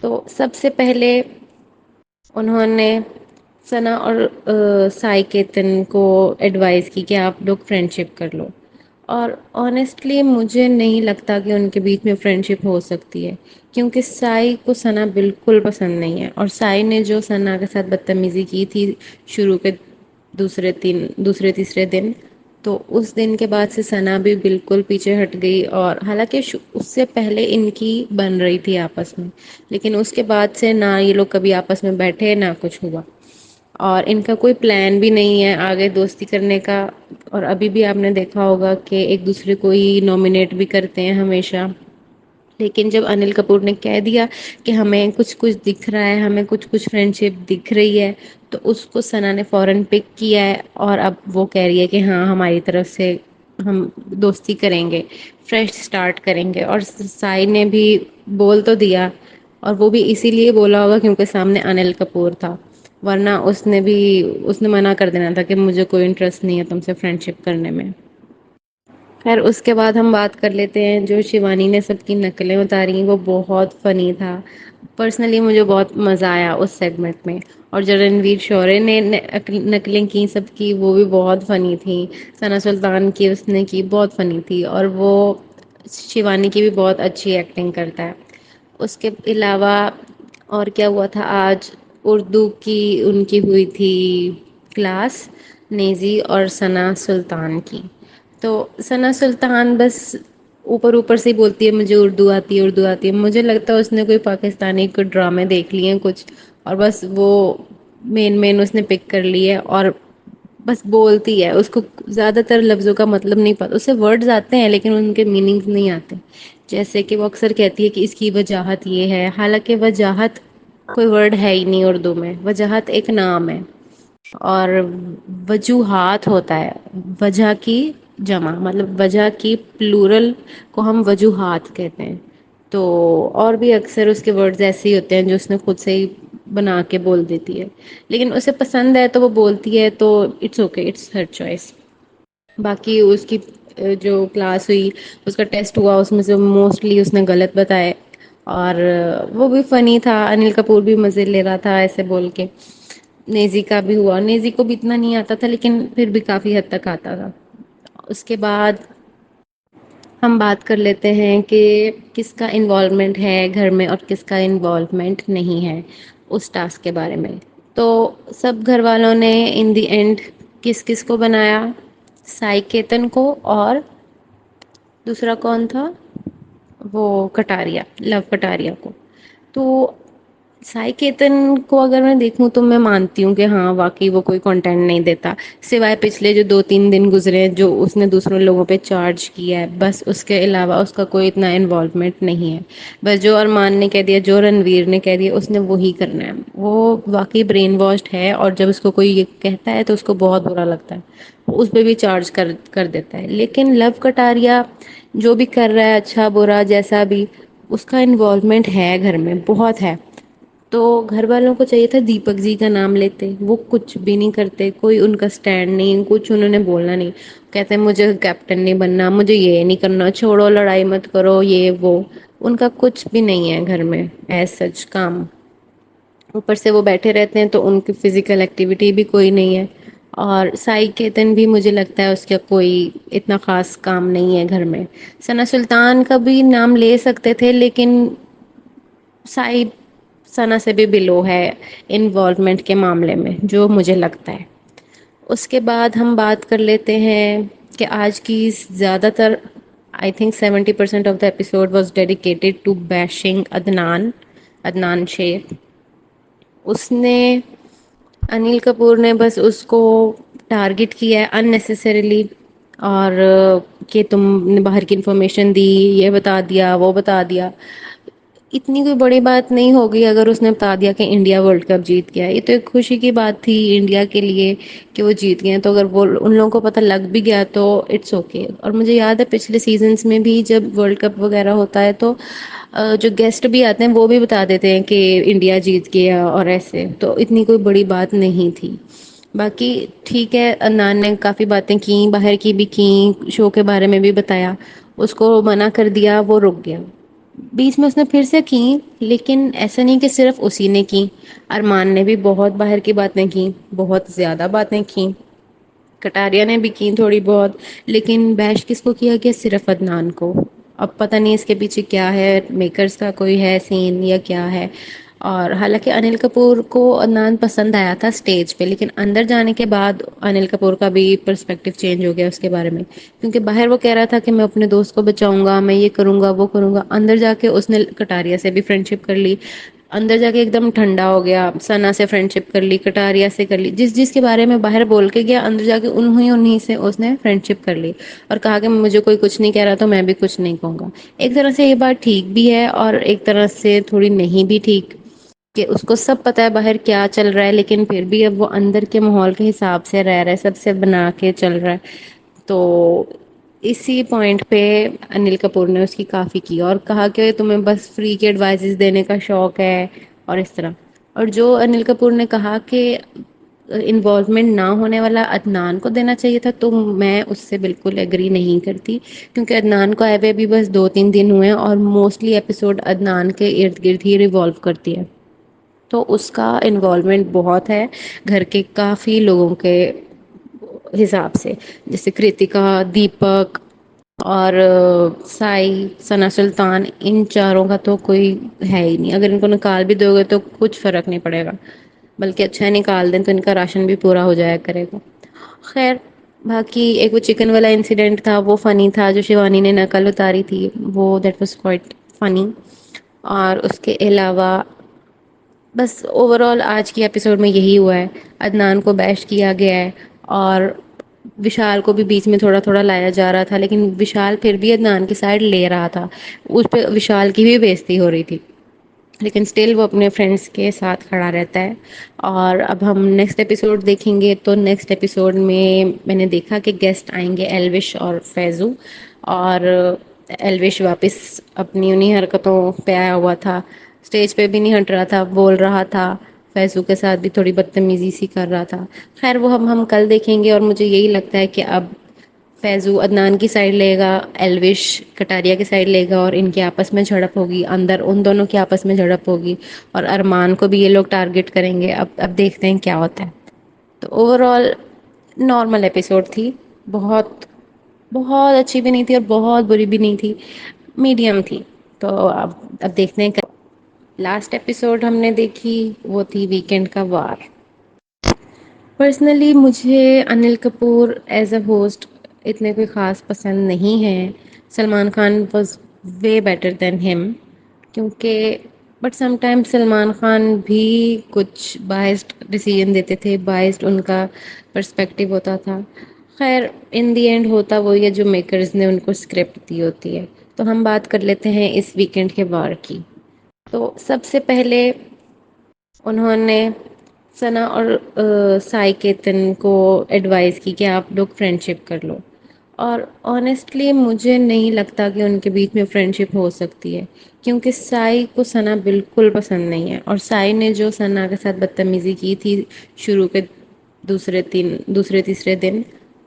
تو سب سے پہلے انہوں نے ثنا اور سائی کیتن کو ایڈوائز کی کہ آپ لوگ فرینڈ شپ کر لو. اور آنیسٹلی مجھے نہیں لگتا کہ ان کے بیچ میں فرینڈ شپ ہو سکتی ہے. کیونکہ سائی کو ثنا بالکل پسند نہیں ہے، اور سائی نے جو ثنا کے ساتھ بدتمیزی کی تھی شروع کے دوسرے تیسرے دن، تو اس دن کے بعد سے ثنا بھی بالکل پیچھے ہٹ گئی. اور حالانکہ اس سے پہلے ان کی بن رہی تھی آپس میں، لیکن اس کے بعد سے نہ یہ لوگ کبھی آپس میں بیٹھے نہ کچھ ہوا. اور ان کا کوئی پلان بھی نہیں ہے آگے دوستی کرنے کا. اور ابھی بھی آپ نے دیکھا ہوگا کہ ایک دوسرے کو ہی نامنیٹ بھی کرتے ہیں ہمیشہ. لیکن جب انل کپور نے کہہ دیا کہ ہمیں کچھ کچھ دکھ رہا ہے، ہمیں کچھ کچھ فرینڈ شپ دکھ رہی ہے، تو اس کو ثنا نے فوراً پک کیا ہے. اور اب وہ کہہ رہی ہے کہ ہاں ہماری طرف سے ہم دوستی کریں گے، فریش اسٹارٹ کریں گے. اور سائی نے بھی بول تو دیا، اور وہ بھی اسی لیے بولا ہوگا کیونکہ سامنے انل کپور تھا. ورنہ اس نے منع کر دینا تھا کہ مجھے کوئی انٹرسٹ نہیں ہے تم سے فرینڈ شپ کرنے میں. خیر اس کے بعد ہم بات کر لیتے ہیں جو شیوانی نے سب کی نقلیں اتاری، وہ بہت فنی تھا. پرسنلی مجھے بہت مزہ آیا اس سیگمنٹ میں. اور جو رنویر شورے نے نقلیں کی سب کی، وہ بھی بہت فنی تھیں. ثنا سلطان کی اس نے کی بہت فنی تھی. اور وہ شیوانی کی بھی بہت اچھی ایکٹنگ کرتا ہے. اس کے علاوہ اور کیا ہوا تھا آج؟ اردو کی ان کی ہوئی تھی کلاس، نیزی اور ثنا سلطان کی. تو ثنا سلطان بس اوپر اوپر سے ہی بولتی ہے مجھے اردو آتی ہے اردو آتی ہے. مجھے لگتا ہے اس نے کوئی پاکستانی کوئی ڈرامے دیکھ لیے ہیں کچھ، اور بس وہ مین اس نے پک کر لی ہے اور بس بولتی ہے. اس کو زیادہ تر لفظوں کا مطلب نہیں پتا، اسے ورڈز آتے ہیں لیکن ان کے میننگز نہیں آتے. جیسے کہ وہ اکثر کہتی ہے کہ اس کی وجاہت یہ ہے، حالانکہ وجاہت کوئی ورڈ ہے ہی نہیں اردو میں. وجاہت ایک نام ہے، اور وجوہات ہوتا ہے وجہ کی جمع، مطلب وجہ کی پلورل کو ہم وجوہات کہتے ہیں. تو اور بھی اکثر اس کے ورڈز ایسے ہی ہوتے ہیں جو اس نے خود سے ہی بنا کے بول دیتی ہے. لیکن اسے پسند ہے تو وہ بولتی ہے، تو it's okay, it's her choice. باقی اس کی جو کلاس ہوئی، اس کا ٹیسٹ ہوا، اس میں سے موسٹلی اس نے غلط بتائے. اور وہ بھی فنی تھا، انل کپور بھی مزے لے رہا تھا ایسے بول کے. نیزی کا بھی ہوا، نیزی کو بھی اتنا نہیں آتا تھا لیکن پھر بھی کافی حد تک آتا تھا. اس کے بعد ہم بات کر لیتے ہیں کہ کس کا انوالومنٹ ہے گھر میں اور کس کا انوالومنٹ نہیں ہے اس ٹاسک کے بارے میں. تو سب گھر والوں نے ان دی اینڈ کس کس کو بنایا؟ سائی کیتن کو، اور دوسرا کون تھا؟ وہ کٹاریا، لو کٹاریا کو. تو سائی کیتن کو اگر میں دیکھوں تو میں مانتی ہوں کہ ہاں واقعی وہ کوئی کنٹینٹ نہیں دیتا، سوائے پچھلے جو 2-3 دن گزرے جو اس نے دوسروں لوگوں پہ چارج کیا ہے، بس اس کے علاوہ اس کا کوئی اتنا انوالومنٹ نہیں ہے. بس جو ارمان نے کہہ دیا، جو رنویر نے کہہ دیا، اس نے وہی کرنا ہے. وہ واقعی برین واشڈ ہے، اور جب اس کو کوئی یہ کہتا ہے تو اس کو بہت برا لگتا ہے، اس پہ بھی چارج کر دیتا ہے. لیکن لو کٹاریا جو بھی کر رہا ہے اچھا برا جیسا بھی، اس کا انوالومنٹ ہے گھر میں بہت ہے. تو گھر والوں کو چاہیے تھا دیپک جی کا نام لیتے، وہ کچھ بھی نہیں کرتے، کوئی ان کا اسٹینڈ نہیں، کچھ انہوں نے بولنا نہیں. کہتے ہیں مجھے کیپٹن نہیں بننا، مجھے یہ نہیں کرنا، چھوڑو لڑائی مت کرو یہ وہ. ان کا کچھ بھی نہیں ہے گھر میں ایز سچ کام. اوپر سے وہ بیٹھے رہتے ہیں تو ان کی فزیکل ایکٹیویٹی بھی کوئی نہیں ہے. اور سائی کیتن بھی مجھے لگتا ہے اس کا کوئی اتنا خاص کام نہیں ہے گھر میں. ثنا سلطان کا بھی نام لے سکتے تھے لیکن سائی ثنا سے بھی بلو ہے انوالومنٹ کے معاملے میں جو مجھے لگتا ہے. اس کے بعد ہم بات کر لیتے ہیں کہ آج کی زیادہ تر I think 70% of the episode was dedicated to bashing Adnan Shaikh. اس نے انل کپور نے بس اس کو ٹارگٹ کیا ہے اننیسیسریلی، اور کہ تم نے باہر کی انفارمیشن دی، یہ بتا دیا وہ بتا دیا. اتنی کوئی بڑی بات نہیں ہوگی اگر اس نے بتا دیا کہ انڈیا ورلڈ کپ جیت گیا. یہ تو ایک خوشی کی بات تھی انڈیا کے لیے کہ وہ جیت گئے. تو اگر وہ ان لوگوں کو پتہ لگ بھی گیا تو اٹس اوکے. اور مجھے یاد ہے پچھلے سیزنس میں بھی جب ورلڈ کپ وغیرہ ہوتا ہے تو جو گیسٹ بھی آتے ہیں وہ بھی بتا دیتے ہیں کہ انڈیا جیت گیا اور ایسے. تو اتنی کوئی بڑی بات نہیں تھی. باقی ٹھیک ہے، عدنان نے کافی باتیں کی، باہر کی بھی کی، شو کے بارے میں بھی بتایا. اس کو منع کر دیا، وہ رک گیا. بیچ میں اس نے پھر سے کی، لیکن ایسا نہیں کہ صرف اسی نے کی. ارمان نے بھی بہت باہر کی باتیں کی، بہت زیادہ باتیں کی. کٹاریا نے بھی کی تھوڑی بہت. لیکن بیش کس کو کیا گیا؟ صرف عدنان کو. اب پتہ نہیں اس کے پیچھے کیا ہے، میکرز کا کوئی ہے سین یا کیا ہے. اور حالانکہ انل کپور کو عدنان پسند آیا تھا اسٹیج پہ، لیکن اندر جانے کے بعد انل کپور کا بھی پرسپیکٹو چینج ہو گیا اس کے بارے میں. کیونکہ باہر وہ کہہ رہا تھا کہ میں اپنے دوست کو بچاؤں گا، میں یہ کروں گا وہ کروں گا. اندر جا کے اس نے کٹاریا سے بھی فرینڈ شپ کر لی. اندر جا کے ایک دم ٹھنڈا ہو گیا، ثنا سے فرینڈ شپ کر لی، کٹاریا سے کر لی. جس جس کے بارے میں باہر بول کے گیا، اندر جا کے انہیں سے اس نے فرینڈ شپ کر لی. اور کہا کہ مجھے کوئی کچھ نہیں کہہ رہا تو میں بھی کچھ نہیں کہوں گا. ایک طرح سے یہ بات ٹھیک بھی ہے اور ایک طرح سے تھوڑی نہیں بھی ٹھیک، کہ اس کو سب پتا ہے باہر کیا چل رہا ہے، لیکن پھر بھی اب وہ اندر کے ماحول کے حساب سے رہ رہا ہے، سب سے بنا کے چل رہا ہے. تو اسی پوائنٹ پہ انل کپور نے اس کی کافی کی اور کہا کہ تمہیں بس فری کے ایڈوائزز دینے کا شوق ہے اور اس طرح. اور جو انل کپور نے کہا کہ انوالومنٹ نہ ہونے والا عدنان کو دینا چاہیے تھا، تو میں اس سے بالکل ایگری نہیں کرتی. کیونکہ عدنان کو آئے ہوئے بھی بس 2-3 دن ہوئے ہیں اور موسٹلی ایپیسوڈ عدنان کے ارد گرد ہی ریوالو کرتی ہے. تو اس کا انوالومنٹ بہت ہے گھر کے کافی لوگوں کے حساب سے، جیسے کرتکا، دیپک اور سائی، ثنا سلطان. ان چاروں کا تو کوئی ہے ہی نہیں. اگر ان کو نکال بھی دو گے تو کچھ فرق نہیں پڑے گا، بلکہ اچھا نکال دیں تو ان کا راشن بھی پورا ہو جایا کرے گا. خیر، باقی ایک وہ چکن والا انسیڈنٹ تھا وہ فنی تھا، جو شیوانی نے نقل اتاری تھی وہ دیٹ واز کوائٹ فنی. اور اس کے علاوہ بس اوور آل آج کی ایپیسوڈ میں یہی ہوا ہے. عدنان کو بیش کیا گیا ہے اور وشال کو بھی بیچ میں تھوڑا تھوڑا لایا جا رہا تھا، لیکن وشال پھر بھی عدنان کی سائڈ لے رہا تھا. اس پہ وشال کی بھی بےزتی ہو رہی تھی، لیکن اسٹل وہ اپنے فرینڈس کے ساتھ کھڑا رہتا ہے. اور اب ہم نیکسٹ ایپیسوڈ دیکھیں گے تو نیکسٹ ایپیسوڈ میں نے دیکھا کہ گیسٹ آئیں گے ایلوش اور فیضو. اور ایلوش واپس اپنی انہیں حرکتوں پہ آیا ہوا تھا، اسٹیج پہ بھی نہیں ہٹ رہا تھا، بول رہا تھا. فیضو کے ساتھ بھی تھوڑی بدتمیزی سی کر رہا تھا. خیر وہ ہم کل دیکھیں گے. اور مجھے یہی لگتا ہے کہ اب فیضو عدنان کی سائڈ لے گا، ایلوش کٹاریا کی سائڈ لے گا، اور ان کے آپس میں جھڑپ ہوگی، اندر ان دونوں کے آپس میں جھڑپ ہوگی. اور ارمان کو بھی یہ لوگ ٹارگٹ کریں گے. اب دیکھتے ہیں کیا ہوتا ہے. تو اوور آل نارمل ایپیسوڈ تھی. بہت بہت اچھی بھی نہیں تھی اور بہت بری بھی نہیں تھی، میڈیم تھی. تو اب دیکھتے ہیں. لاسٹ ایپیسوڈ ہم نے دیکھی وہ تھی ویکینڈ کا وار. پرسنلی مجھے Anil Kapoor as a host اتنے کوئی خاص پسند نہیں ہے. Salman Khan was way better than ہم. کیونکہ but some time Salman Khan بھی کچھ بائسڈ ڈیسیژن دیتے تھے، بائسڈ ان کا پرسپیکٹو ہوتا تھا. خیر ان دی اینڈ ہوتا وہی ہے جو میکرز نے ان کو اسکرپٹ دی ہوتی ہے. تو ہم بات کر لیتے ہیں اس ویکینڈ کے وار کی. تو سب سے پہلے انہوں نے ثنا اور سائی کیتن کو ایڈوائز کی کہ آپ لوگ فرینڈ شپ کر لو. اور آنیسٹلی مجھے نہیں لگتا کہ ان کے بیچ میں فرینڈ شپ ہو سکتی ہے، کیونکہ سائی کو ثنا بالکل پسند نہیں ہے. اور سائی نے جو ثنا کے ساتھ بدتمیزی کی تھی شروع کے دوسرے تیسرے دن،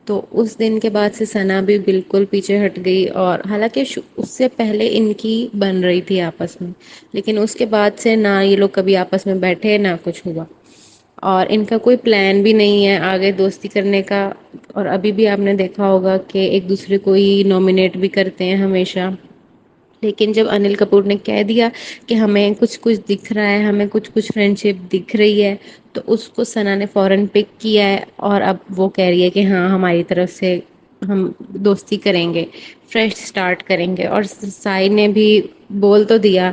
تو اس دن کے بعد سے ثنا بھی بالکل پیچھے ہٹ گئی. اور حالانکہ اس سے پہلے ان کی بن رہی تھی آپس میں، لیکن اس کے بعد سے نہ یہ لوگ کبھی آپس میں بیٹھے نہ کچھ ہوا. اور ان کا کوئی پلان بھی نہیں ہے آگے دوستی کرنے کا. اور ابھی بھی آپ نے دیکھا ہوگا کہ ایک دوسرے کو ہی نامنیٹ بھی کرتے ہیں ہمیشہ. لیکن جب انل کپور نے کہہ دیا کہ ہمیں کچھ کچھ دکھ رہا ہے، ہمیں کچھ کچھ فرینڈ شپ دکھ رہی ہے، تو اس کو ثنا نے فوراً پک کیا ہے. اور اب وہ کہہ رہی ہے کہ ہاں ہماری طرف سے ہم دوستی کریں گے، فریش اسٹارٹ کریں گے. اور سائی نے بھی بول تو دیا،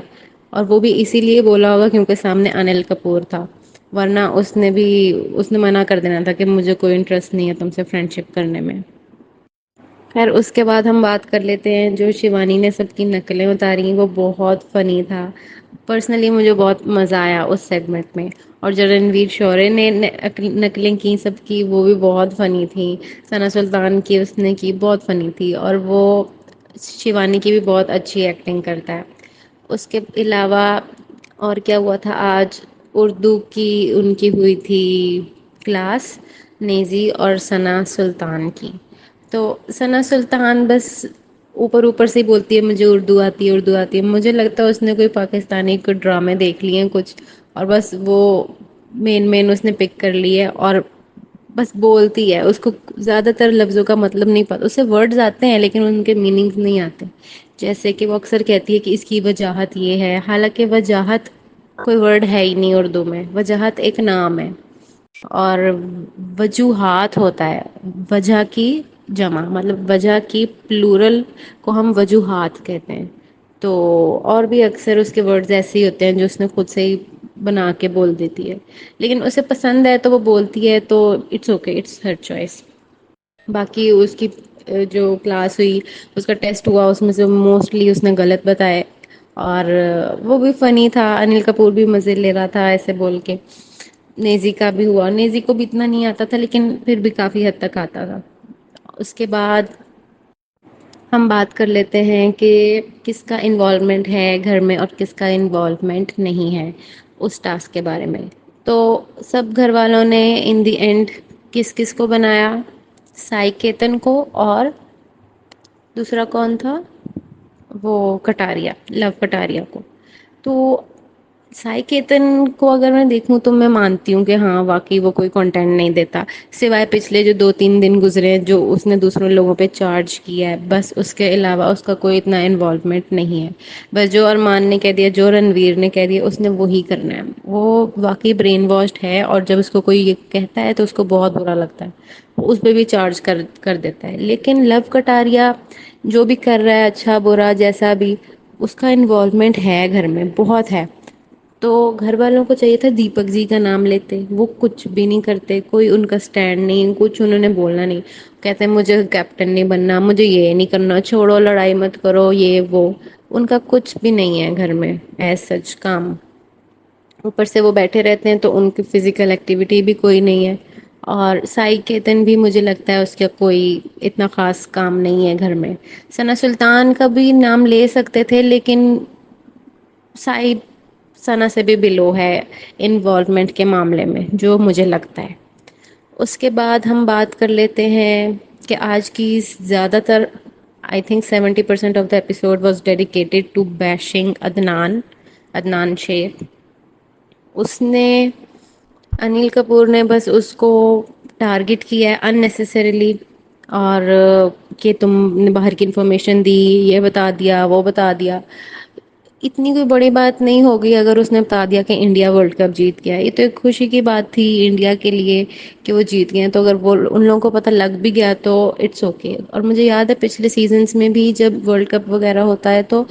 اور وہ بھی اسی لیے بولا ہوگا کیونکہ سامنے انل کپور تھا، ورنہ اس نے منع کر دینا تھا کہ مجھے کوئی انٹرسٹ نہیں ہے تم سے فرینڈ شپ کرنے میں. خیر اس کے بعد ہم بات کر لیتے ہیں جو شیوانی نے سب کی نقلیں اتاری، وہ بہت فنی تھا. پرسنلی مجھے بہت مزہ آیا اس سیگمنٹ میں. اور جو رنویر شورے نے نقلیں کی سب کی، وہ بھی بہت فنی تھیں. ثنا سلطان کی اس نے کی بہت فنی تھی، اور وہ شیوانی کی بھی بہت اچھی ایکٹنگ کرتا ہے. اس کے علاوہ اور کیا ہوا تھا آج؟ اردو کی ان کی ہوئی تھی کلاس، نیزی اور ثنا سلطان کی. تو ثنا سلطان بس اوپر اوپر سے ہی بولتی ہے مجھے اردو آتی ہے اردو آتی ہے. مجھے لگتا ہے اس نے کوئی پاکستانی کو ڈرامے دیکھ لیے ہیں کچھ، اور بس وہ مین مین اس نے پک کر لی ہے اور بس بولتی ہے. اس کو زیادہ تر لفظوں کا مطلب نہیں پتا، اسے ورڈز آتے ہیں لیکن ان کے میننگز نہیں آتے. جیسے کہ وہ اکثر کہتی ہے کہ اس کی وجاہت یہ ہے، حالانکہ وجاہت کوئی ورڈ ہے ہی نہیں اردو میں. وجاہت ایک نام ہے، اور وجوہات ہوتا ہے وجہ کی جمع، مطلب وجہ کی پلورل کو ہم وجوہات کہتے ہیں. تو اور بھی اکثر اس کے ورڈز ایسے ہی ہوتے ہیں جو اس نے خود سے ہی بنا کے بول دیتی ہے، لیکن اسے پسند ہے تو وہ بولتی ہے. تو it's okay, it's her choice. باقی اس کی جو کلاس ہوئی، اس کا ٹیسٹ ہوا، اس میں سے موسٹلی اس نے غلط بتائے. اور وہ بھی فنی تھا، انل کپور بھی مزے لے رہا تھا ایسے بول کے. نیزی کا بھی ہوا، نیزی کو بھی اتنا نہیں آتا تھا لیکن پھر بھی کافی حد تک آتا تھا. اس کے بعد ہم بات کر لیتے ہیں کہ کس کا انوالومنٹ ہے گھر میں اور کس کا انوالومنٹ نہیں ہے اس ٹاسک کے بارے میں. تو سب گھر والوں نے ان دی اینڈ کس کس کو بنایا؟ سائی کیتن کو، اور دوسرا کون تھا؟ وہ کٹاریا، لو کٹاریا کو. تو سائی کیتن کو اگر میں دیکھوں تو میں مانتی ہوں کہ ہاں واقعی وہ کوئی کنٹینٹ نہیں دیتا، سوائے پچھلے جو 2-3 دن گزرے جو اس نے دوسروں لوگوں پہ چارج کیا ہے، بس اس کے علاوہ اس کا کوئی اتنا انوالومنٹ نہیں ہے. بس جو ارمان نے کہہ دیا، جو رنویر نے کہہ دیا، اس نے وہی کرنا ہے. وہ واقعی برین واشڈ ہے، اور جب اس کو کوئی یہ کہتا ہے تو اس کو بہت برا لگتا ہے، اس پہ بھی چارج کر دیتا ہے. لیکن لو کٹاریا جو بھی کر رہا ہے اچھا برا جیسا بھی، اس کا انوالومنٹ ہے گھر میں بہت ہے. تو گھر والوں کو چاہیے تھا دیپک جی کا نام لیتے، وہ کچھ بھی نہیں کرتے، کوئی ان کا اسٹینڈ نہیں، کچھ انہوں نے بولنا نہیں. کہتے ہیں مجھے کیپٹن نہیں بننا، مجھے یہ نہیں کرنا، چھوڑو لڑائی مت کرو یہ وہ. ان کا کچھ بھی نہیں ہے گھر میں ایز سچ کام. اوپر سے وہ بیٹھے رہتے ہیں تو ان کی فزیکل ایکٹیویٹی بھی کوئی نہیں ہے. اور سائی کیتن بھی مجھے لگتا ہے اس کا کوئی اتنا خاص کام نہیں ہے گھر میں. ثنا سلطان کا بھی نام لے سکتے تھے لیکن سائی ثنا سے بھی بلو ہے انوالومنٹ کے معاملے میں جو مجھے لگتا ہے. اس کے بعد ہم بات کر لیتے ہیں کہ آج کی زیادہ تر I think 70% of the episode was dedicated to bashing Adnan Shaikh. اس نے انل کپور نے بس اس کو ٹارگٹ کیا ہے اننیسیسریلی، اور کہ تم نے باہر کی انفارمیشن دی، یہ بتا دیا وہ بتا دیا. اتنی کوئی بڑی بات نہیں ہوگی اگر اس نے بتا دیا کہ انڈیا ورلڈ کپ جیت گیا. یہ تو ایک خوشی کی بات تھی انڈیا کے لیے کہ وہ جیت گئے. تو اگر وہ ان لوگوں کو پتہ لگ بھی گیا تو اٹس اوکے. اور مجھے یاد ہے پچھلے سیزنس میں بھی جب ورلڈ کپ وغیرہ ہوتا ہے تو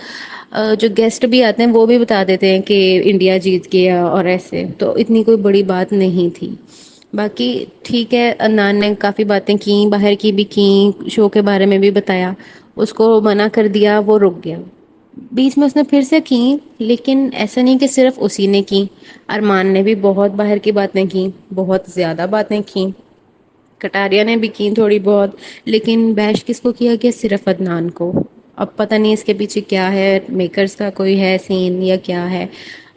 جو گیسٹ بھی آتے ہیں وہ بھی بتا دیتے ہیں کہ انڈیا جیت گیا اور ایسے. تو اتنی کوئی بڑی بات نہیں تھی. باقی ٹھیک ہے، عدنان نے کافی باتیں کی، باہر کی بھی کی، شو کے بارے میں بھی بتایا. اس کو منع کر دیا، وہ رک گیا. بیچ میں اس نے پھر سے کی، لیکن ایسا نہیں کہ صرف اسی نے کی. ارمان نے بھی بہت باہر کی باتیں کی، بہت زیادہ باتیں کی. کٹاریا نے بھی کی تھوڑی بہت. لیکن بیش کس کو کیا گیا؟ صرف عدنان کو. اب پتہ نہیں اس کے پیچھے کیا ہے، میکرز کا کوئی ہے سین یا کیا ہے.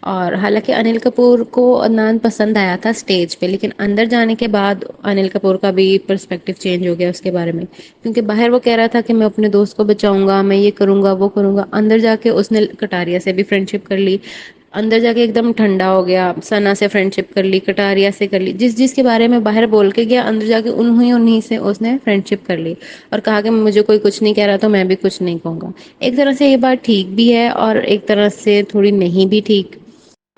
اور حالانکہ انل کپور کو عدنان پسند آیا تھا اسٹیج پہ، لیکن اندر جانے کے بعد انل کپور کا بھی پرسپیکٹو چینج ہو گیا اس کے بارے میں. کیونکہ باہر وہ کہہ رہا تھا کہ میں اپنے دوست کو بچاؤں گا، میں یہ کروں گا وہ کروں گا. اندر جا کے اس نے کٹاریا سے بھی فرینڈ شپ کر لی. اندر جا کے ایک دم ٹھنڈا ہو گیا، ثنا سے فرینڈ شپ کر لی، کٹاریا سے کر لی. جس کے بارے میں باہر بول کے گیا، اندر جا کے انہیں سے اس نے فرینڈ شپ کر لی. اور کہا کہ مجھے کوئی کچھ نہیں کہہ رہا تو میں بھی کچھ نہیں کہوں گا. ایک طرح سے یہ بات ٹھیک بھی ہے اور ایک طرح سے تھوڑی نہیں بھی ٹھیک،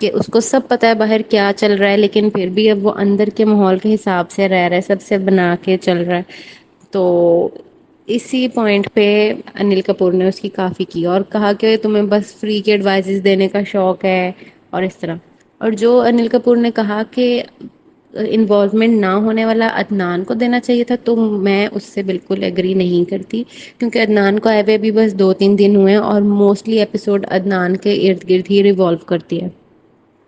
کہ اس کو سب پتا ہے باہر کیا چل رہا ہے لیکن پھر بھی اب وہ اندر کے ماحول کے حساب سے رہ رہا ہے، سب سے بنا کے چل رہا ہے. تو اسی پوائنٹ پہ انل کپور نے اس کی کافی کی اور کہا کہ تمہیں بس فری کے ایڈوائزز دینے کا شوق ہے اور اس طرح. اور جو انل کپور نے کہا کہ انوالومنٹ نہ ہونے والا عدنان کو دینا چاہیے تھا، تو میں اس سے بالکل ایگری نہیں کرتی، کیونکہ عدنان کو آئے ہوئے بھی بس 2-3 دن ہوئے ہیں اور موسٹلی ایپیسوڈ عدنان کے ارد گرد ہی ریوالو کرتی ہے،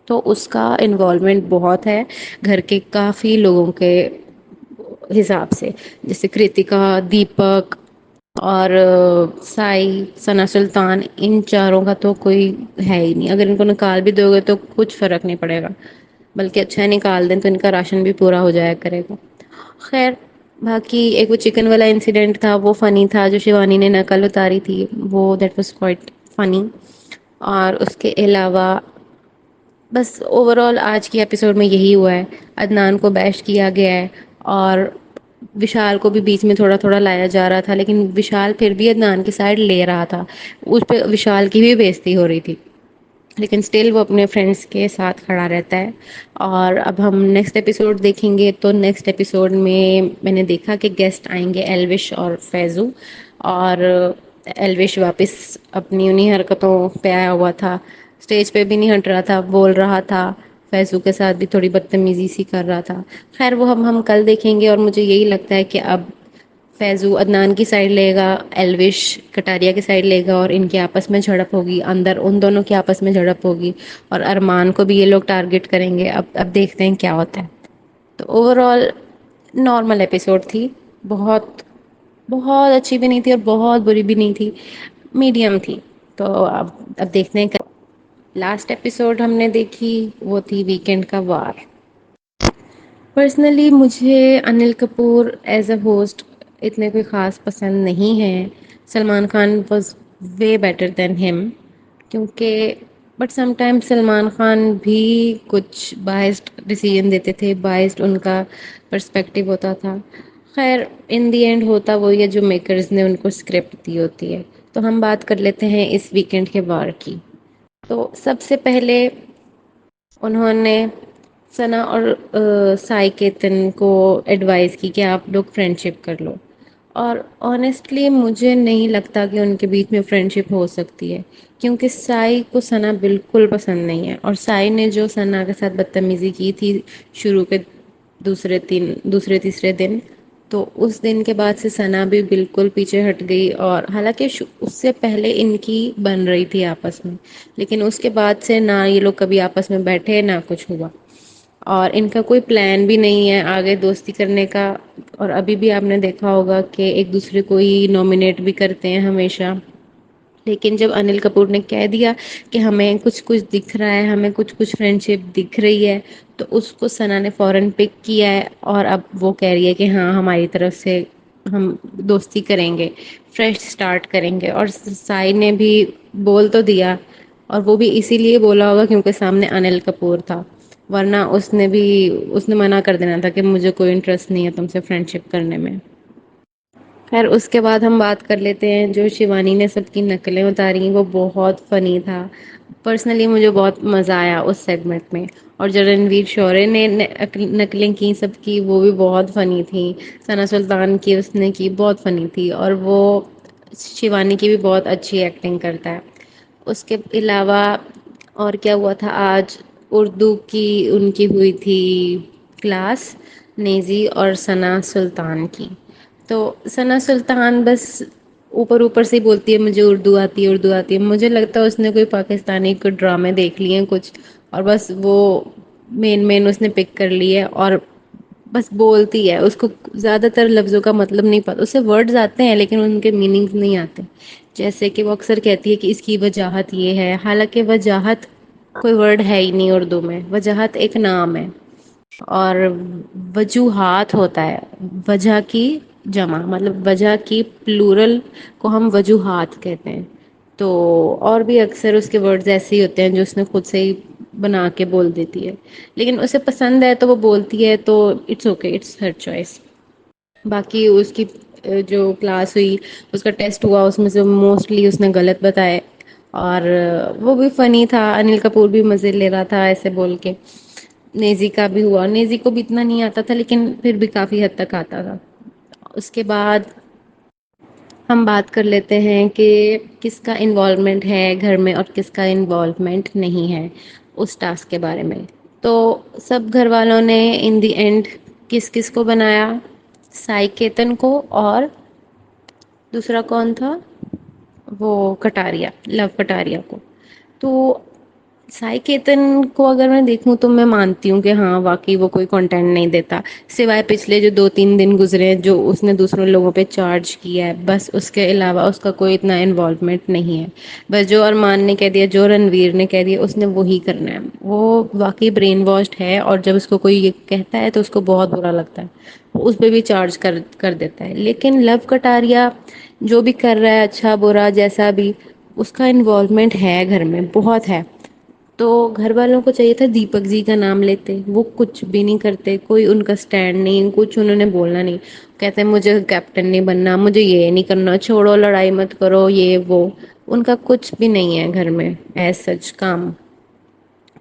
تو اس کا انوالومنٹ بہت ہے گھر کے کافی لوگوں کے حساب سے، جیسے کرتکا، دیپک اور سائی، ثنا سلطان، ان چاروں کا تو کوئی ہے ہی نہیں، اگر ان کو نکال بھی دو گے تو کچھ فرق نہیں پڑے گا، بلکہ اچھا نکال دیں تو ان کا راشن بھی پورا ہو جایا کرے گا۔ خیر، باقی ایک وہ چکن والا انسیڈنٹ تھا، وہ فنی تھا، جو شیوانی نے نقل اتاری تھی، وہ دیٹ واز کوائٹ فنی۔ اور اس کے علاوہ بس اوور آل آج کی ایپیسوڈ میں یہی ہوا ہے، عدنان کو بیش کیا گیا ہے، اور وشال کو بھی بیچ میں تھوڑا تھوڑا لایا جا رہا تھا، لیکن وشال پھر بھی عدنان کی سائڈ لے رہا تھا، اس پہ وشال کی بھی بےزتی ہو رہی تھی، لیکن اسٹل وہ اپنے فرینڈس کے ساتھ کھڑا رہتا ہے۔ اور اب ہم نیکسٹ ایپیسوڈ دیکھیں گے، تو نیکسٹ ایپیسوڈ میں نے دیکھا کہ گیسٹ آئیں گے ایلوش اور فیضو، اور ایلوش واپس اپنی انہی حرکتوں پہ آیا ہوا تھا، اسٹیج پہ بھی نہیں ہٹ رہا تھا، بول رہا تھا، فیضو کے ساتھ بھی تھوڑی بدتمیزی سی کر رہا تھا۔ خیر وہ ہم کل دیکھیں گے، اور مجھے یہی لگتا ہے کہ اب فیضو عدنان کی سائڈ لے گا، ایلوش کٹاریا کی سائڈ لے گا، اور ان کے آپس میں جھڑپ ہوگی، اندر ان دونوں کے آپس میں جھڑپ ہوگی، اور ارمان کو بھی یہ لوگ ٹارگٹ کریں گے۔ اب دیکھتے ہیں کیا ہوتا ہے۔ تو اوور آل نارمل ایپیسوڈ تھی، بہت بہت اچھی بھی نہیں تھی اور بہت بری بھی نہیں تھی، میڈیم تھی۔ تو اب دیکھتے ہیں۔ لاسٹ ایپیسوڈ ہم نے دیکھی وہ تھی ویکینڈ کا وار۔ پرسنلی مجھے Anil Kapoor as a host اتنے کوئی خاص پسند نہیں ہے، Salman Khan was way better than ہم، کیونکہ but some time Salman Khan بھی کچھ بائسڈ ڈیسیژن دیتے تھے، بائسڈ ان کا پرسپیکٹیو ہوتا تھا۔ خیر ان دی اینڈ ہوتا وہی ہے جو میکرز نے ان کو اسکرپٹ دی ہوتی ہے۔ تو ہم بات کر لیتے ہیں اس ویکینڈ کے وار کی۔ تو سب سے پہلے انہوں نے ثنا اور سائی کیتن کو ایڈوائز کی کہ آپ لوگ فرینڈ شپ کر لو، اور آنیسٹلی مجھے نہیں لگتا کہ ان کے بیچ میں فرینڈ شپ ہو سکتی ہے، کیونکہ سائی کو ثنا بالکل پسند نہیں ہے، اور سائی نے جو ثنا کے ساتھ بدتمیزی کی تھی شروع کے دوسرے تیسرے دن، تو اس دن کے بعد سے ثنا بھی بالکل پیچھے ہٹ گئی، اور حالانکہ اس سے پہلے ان کی بن رہی تھی آپس میں، لیکن اس کے بعد سے نہ یہ لوگ کبھی آپس میں بیٹھے نہ کچھ ہوا، اور ان کا کوئی پلان بھی نہیں ہے آگے دوستی کرنے کا۔ اور ابھی بھی آپ نے دیکھا ہوگا کہ ایک دوسرے کو ہی نامینیٹ بھی کرتے ہیں ہمیشہ، لیکن جب انل کپور نے کہہ دیا کہ ہمیں کچھ کچھ دکھ رہا ہے، ہمیں کچھ کچھ فرینڈ شپ دکھ رہی ہے، تو اس کو ثنا نے فوراً پک کیا ہے، اور اب وہ کہہ رہی ہے کہ ہاں ہماری طرف سے ہم دوستی کریں گے، فریش سٹارٹ کریں گے۔ اور سائی نے بھی بول تو دیا، اور وہ بھی اسی لیے بولا ہوگا کیونکہ سامنے انل کپور تھا، ورنہ اس نے منع کر دینا تھا کہ مجھے کوئی انٹرسٹ نہیں ہے تم سے فرینڈ شپ کرنے میں۔ خیر اس کے بعد ہم بات کر لیتے ہیں جو شیوانی نے سب کی نقلیں اتاری، وہ بہت فنی تھا، پرسنلی مجھے بہت مزہ آیا اس سیگمنٹ میں۔ اور جو رنویر شورے نے نقلیں کی سب کی، وہ بھی بہت فنی تھیں، ثنا سلطان کی اس نے کی بہت فنی تھی، اور وہ شیوانی کی بھی بہت اچھی ایکٹنگ کرتا ہے۔ اس کے علاوہ اور کیا ہوا تھا آج؟ اردو کی ان کی ہوئی تھی کلاس، نیزی اور ثنا سلطان کی۔ تو ثنا سلطان بس اوپر اوپر سے ہی بولتی ہے مجھے اردو آتی ہے، اردو آتی ہے، مجھے لگتا ہے اس نے کوئی پاکستانی کوئی ڈرامے دیکھ لیے ہیں کچھ، اور بس وہ مین اس نے پک کر لی ہے، اور بس بولتی ہے، اس کو زیادہ تر لفظوں کا مطلب نہیں پتا، اسے ورڈز آتے ہیں لیکن ان کے میننگز نہیں آتے، جیسے کہ وہ اکثر کہتی ہے کہ اس کی وجاہت یہ ہے، حالانکہ وجاہت کوئی ورڈ ہے ہی نہیں اردو میں، وجاہت ایک نام ہے، اور وجوہات ہوتا ہے، وجہ کی جمع، مطلب وجہ کی پلورل کو ہم وجوہات کہتے ہیں۔ تو اور بھی اکثر اس کے ورڈز ایسے ہی ہوتے ہیں جو اس نے خود سے ہی بنا کے بول دیتی ہے، لیکن اسے پسند ہے تو وہ بولتی ہے، تو it's okay, it's her choice. باقی اس کی جو کلاس ہوئی، اس کا ٹیسٹ ہوا، اس میں سے موسٹلی اس نے غلط بتائے، اور وہ بھی فنی تھا، انل کپور بھی مزے لے رہا تھا ایسے بول کے۔ نیزی کا بھی ہوا، نیزی کو بھی اتنا نہیں آتا تھا لیکن پھر بھی کافی حد تک آتا تھا۔ اس کے بعد ہم بات کر لیتے ہیں کہ کس کا انوالومنٹ ہے گھر میں اور کس کا انوالومنٹ نہیں ہے اس ٹاسک کے بارے میں۔ تو سب گھر والوں نے ان دی اینڈ کس کس کو بنایا؟ سائی کیتن کو، اور دوسرا کون تھا؟ وہ کٹاریا، لو کٹاریا کو. تو سائی کیتن کو اگر میں دیکھوں تو میں مانتی ہوں کہ ہاں واقعی وہ کوئی کنٹینٹ نہیں دیتا، سوائے پچھلے جو 2-3 دن گزرے ہیں جو اس نے دوسروں لوگوں پہ چارج کیا ہے، بس اس کے علاوہ اس کا کوئی اتنا انوالومنٹ نہیں ہے. بس جو ارمان نے کہہ دیا، جو رنویر نے کہہ دیا، اس نے وہی کرنا ہے. وہ واقعی برین واشڈ ہے، اور جب اس کو کوئی یہ کہتا ہے تو اس کو بہت برا لگتا ہے، اس پہ بھی چارج کر دیتا ہے. لیکن لو کٹاریا جو بھی کر رہا ہے، اچھا برا جیسا بھی، اس کا انوالومنٹ ہے گھر میں بہت ہے. تو گھر والوں کو چاہیے تھا دیپک جی کا نام لیتے، وہ کچھ بھی نہیں کرتے، کوئی ان کا اسٹینڈ نہیں، کچھ انہوں نے بولنا نہیں. کہتے ہیں مجھے کیپٹن نہیں بننا، مجھے یہ نہیں کرنا، چھوڑو لڑائی مت کرو، یہ وہ. ان کا کچھ بھی نہیں ہے گھر میں ایز سچ کام.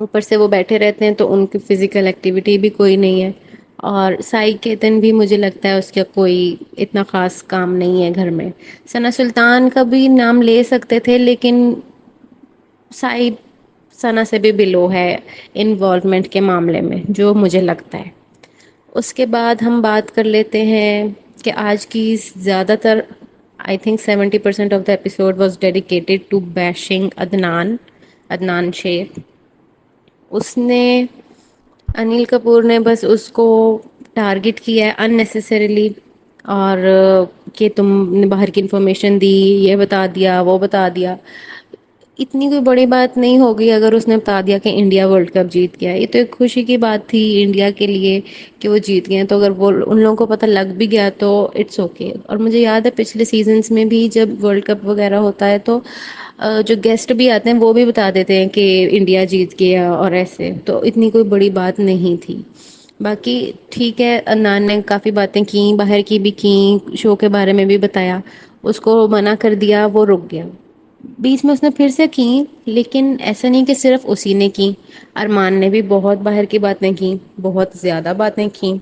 اوپر سے وہ بیٹھے رہتے ہیں تو ان کی فزیکل ایکٹیویٹی بھی کوئی نہیں ہے. اور سائی کیتن بھی مجھے لگتا ہے اس کا کوئی اتنا خاص کام نہیں ہے گھر میں. ثنا سلطان کا بھی نام لے سکتے تھے، لیکن سائی ثنا سے بھی بلو ہے انوالومنٹ کے معاملے میں، جو مجھے لگتا ہے. اس کے بعد ہم بات کر لیتے ہیں کہ آج کی زیادہ تر I think 70% of the episode was dedicated to bashing Adnan Shaikh. اس نے انیل کپور نے بس اس کو ٹارگٹ کیا ہے اننیسیسریلی، اور کہ تم نے باہر کی انفارمیشن دی، یہ بتا دیا، وہ بتا دیا. اتنی کوئی بڑی بات نہیں ہوگی اگر اس نے بتا دیا کہ انڈیا ورلڈ کپ جیت گیا. یہ تو ایک خوشی کی بات تھی انڈیا کے لیے کہ وہ جیت گئے. تو اگر وہ ان لوگوں کو پتہ لگ بھی گیا تو اٹس اوکے. اور مجھے یاد ہے پچھلے سیزنس میں بھی جب ورلڈ کپ وغیرہ ہوتا ہے تو جو گیسٹ بھی آتے ہیں وہ بھی بتا دیتے ہیں کہ انڈیا جیت گیا اور ایسے. تو اتنی کوئی بڑی بات نہیں تھی. باقی ٹھیک ہے، عدنان نے کافی باتیں کی، باہر کی بھی کی، شو کے بارے میں بھی بتایا. اس کو منع کر دیا، وہ رک گیا. بیچ میں اس نے پھر سے کی، لیکن ایسا نہیں کہ صرف اسی نے کی. ارمان نے بھی بہت باہر کی باتیں کی، بہت زیادہ باتیں کی.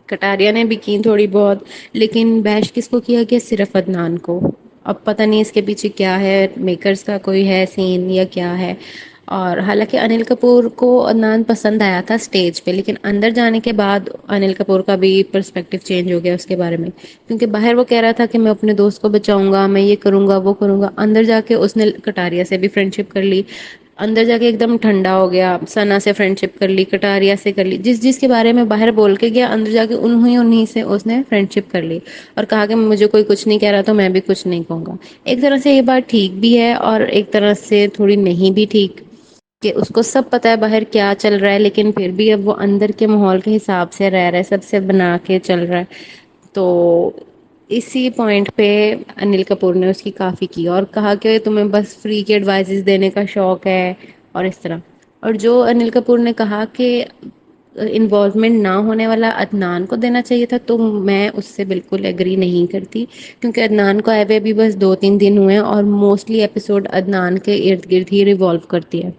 کٹاریا نے بھی کی تھوڑی بہت. لیکن بیش کس کو کیا گیا؟ صرف عدنان کو. اب پتہ نہیں اس کے پیچھے کیا ہے، میکرز کا کوئی ہے سین یا کیا ہے. اور حالانکہ انل کپور کو عدنان پسند آیا تھا اسٹیج پہ، لیکن اندر جانے کے بعد انل کپور کا بھی پرسپیکٹو چینج ہو گیا اس کے بارے میں. کیونکہ باہر وہ کہہ رہا تھا کہ میں اپنے دوست کو بچاؤں گا، میں یہ کروں گا، وہ کروں گا. اندر جا کے اس نے کٹاریا سے بھی فرینڈ شپ کر لی. اندر جا کے ایک دم ٹھنڈا ہو گیا، ثنا سے فرینڈ شپ کر لی، کٹاریا سے کر لی. جس کے بارے میں باہر بول کے گیا، اندر جا کے انہیں سے اس نے فرینڈ شپ کر لی. اور کہا کہ مجھے کوئی کچھ نہیں کہہ رہا تو میں بھی کچھ نہیں کہوں گا. ایک طرح سے یہ بات ٹھیک بھی ہے اور ایک طرح سے تھوڑی نہیں بھی ٹھیک، کہ اس کو سب پتا ہے باہر کیا چل رہا ہے، لیکن پھر بھی اب وہ اندر کے ماحول کے حساب سے رہ رہا ہے، سب سے بنا کے چل رہا ہے. تو اسی پوائنٹ پہ انل کپور نے اس کی کافی کی اور کہا کہ تمہیں بس فری کے ایڈوائزز دینے کا شوق ہے اور اس طرح. اور جو انل کپور نے کہا کہ انوالومنٹ نہ ہونے والا عدنان کو دینا چاہیے تھا، تو میں اس سے بالکل ایگری نہیں کرتی. کیونکہ عدنان کو آئے ہوئے ابھی بس 2-3 دن ہوئے ہیں، اور موسٹلی ایپیسوڈ عدنان کے ارد گرد ہی ریوالو کرتی ہے.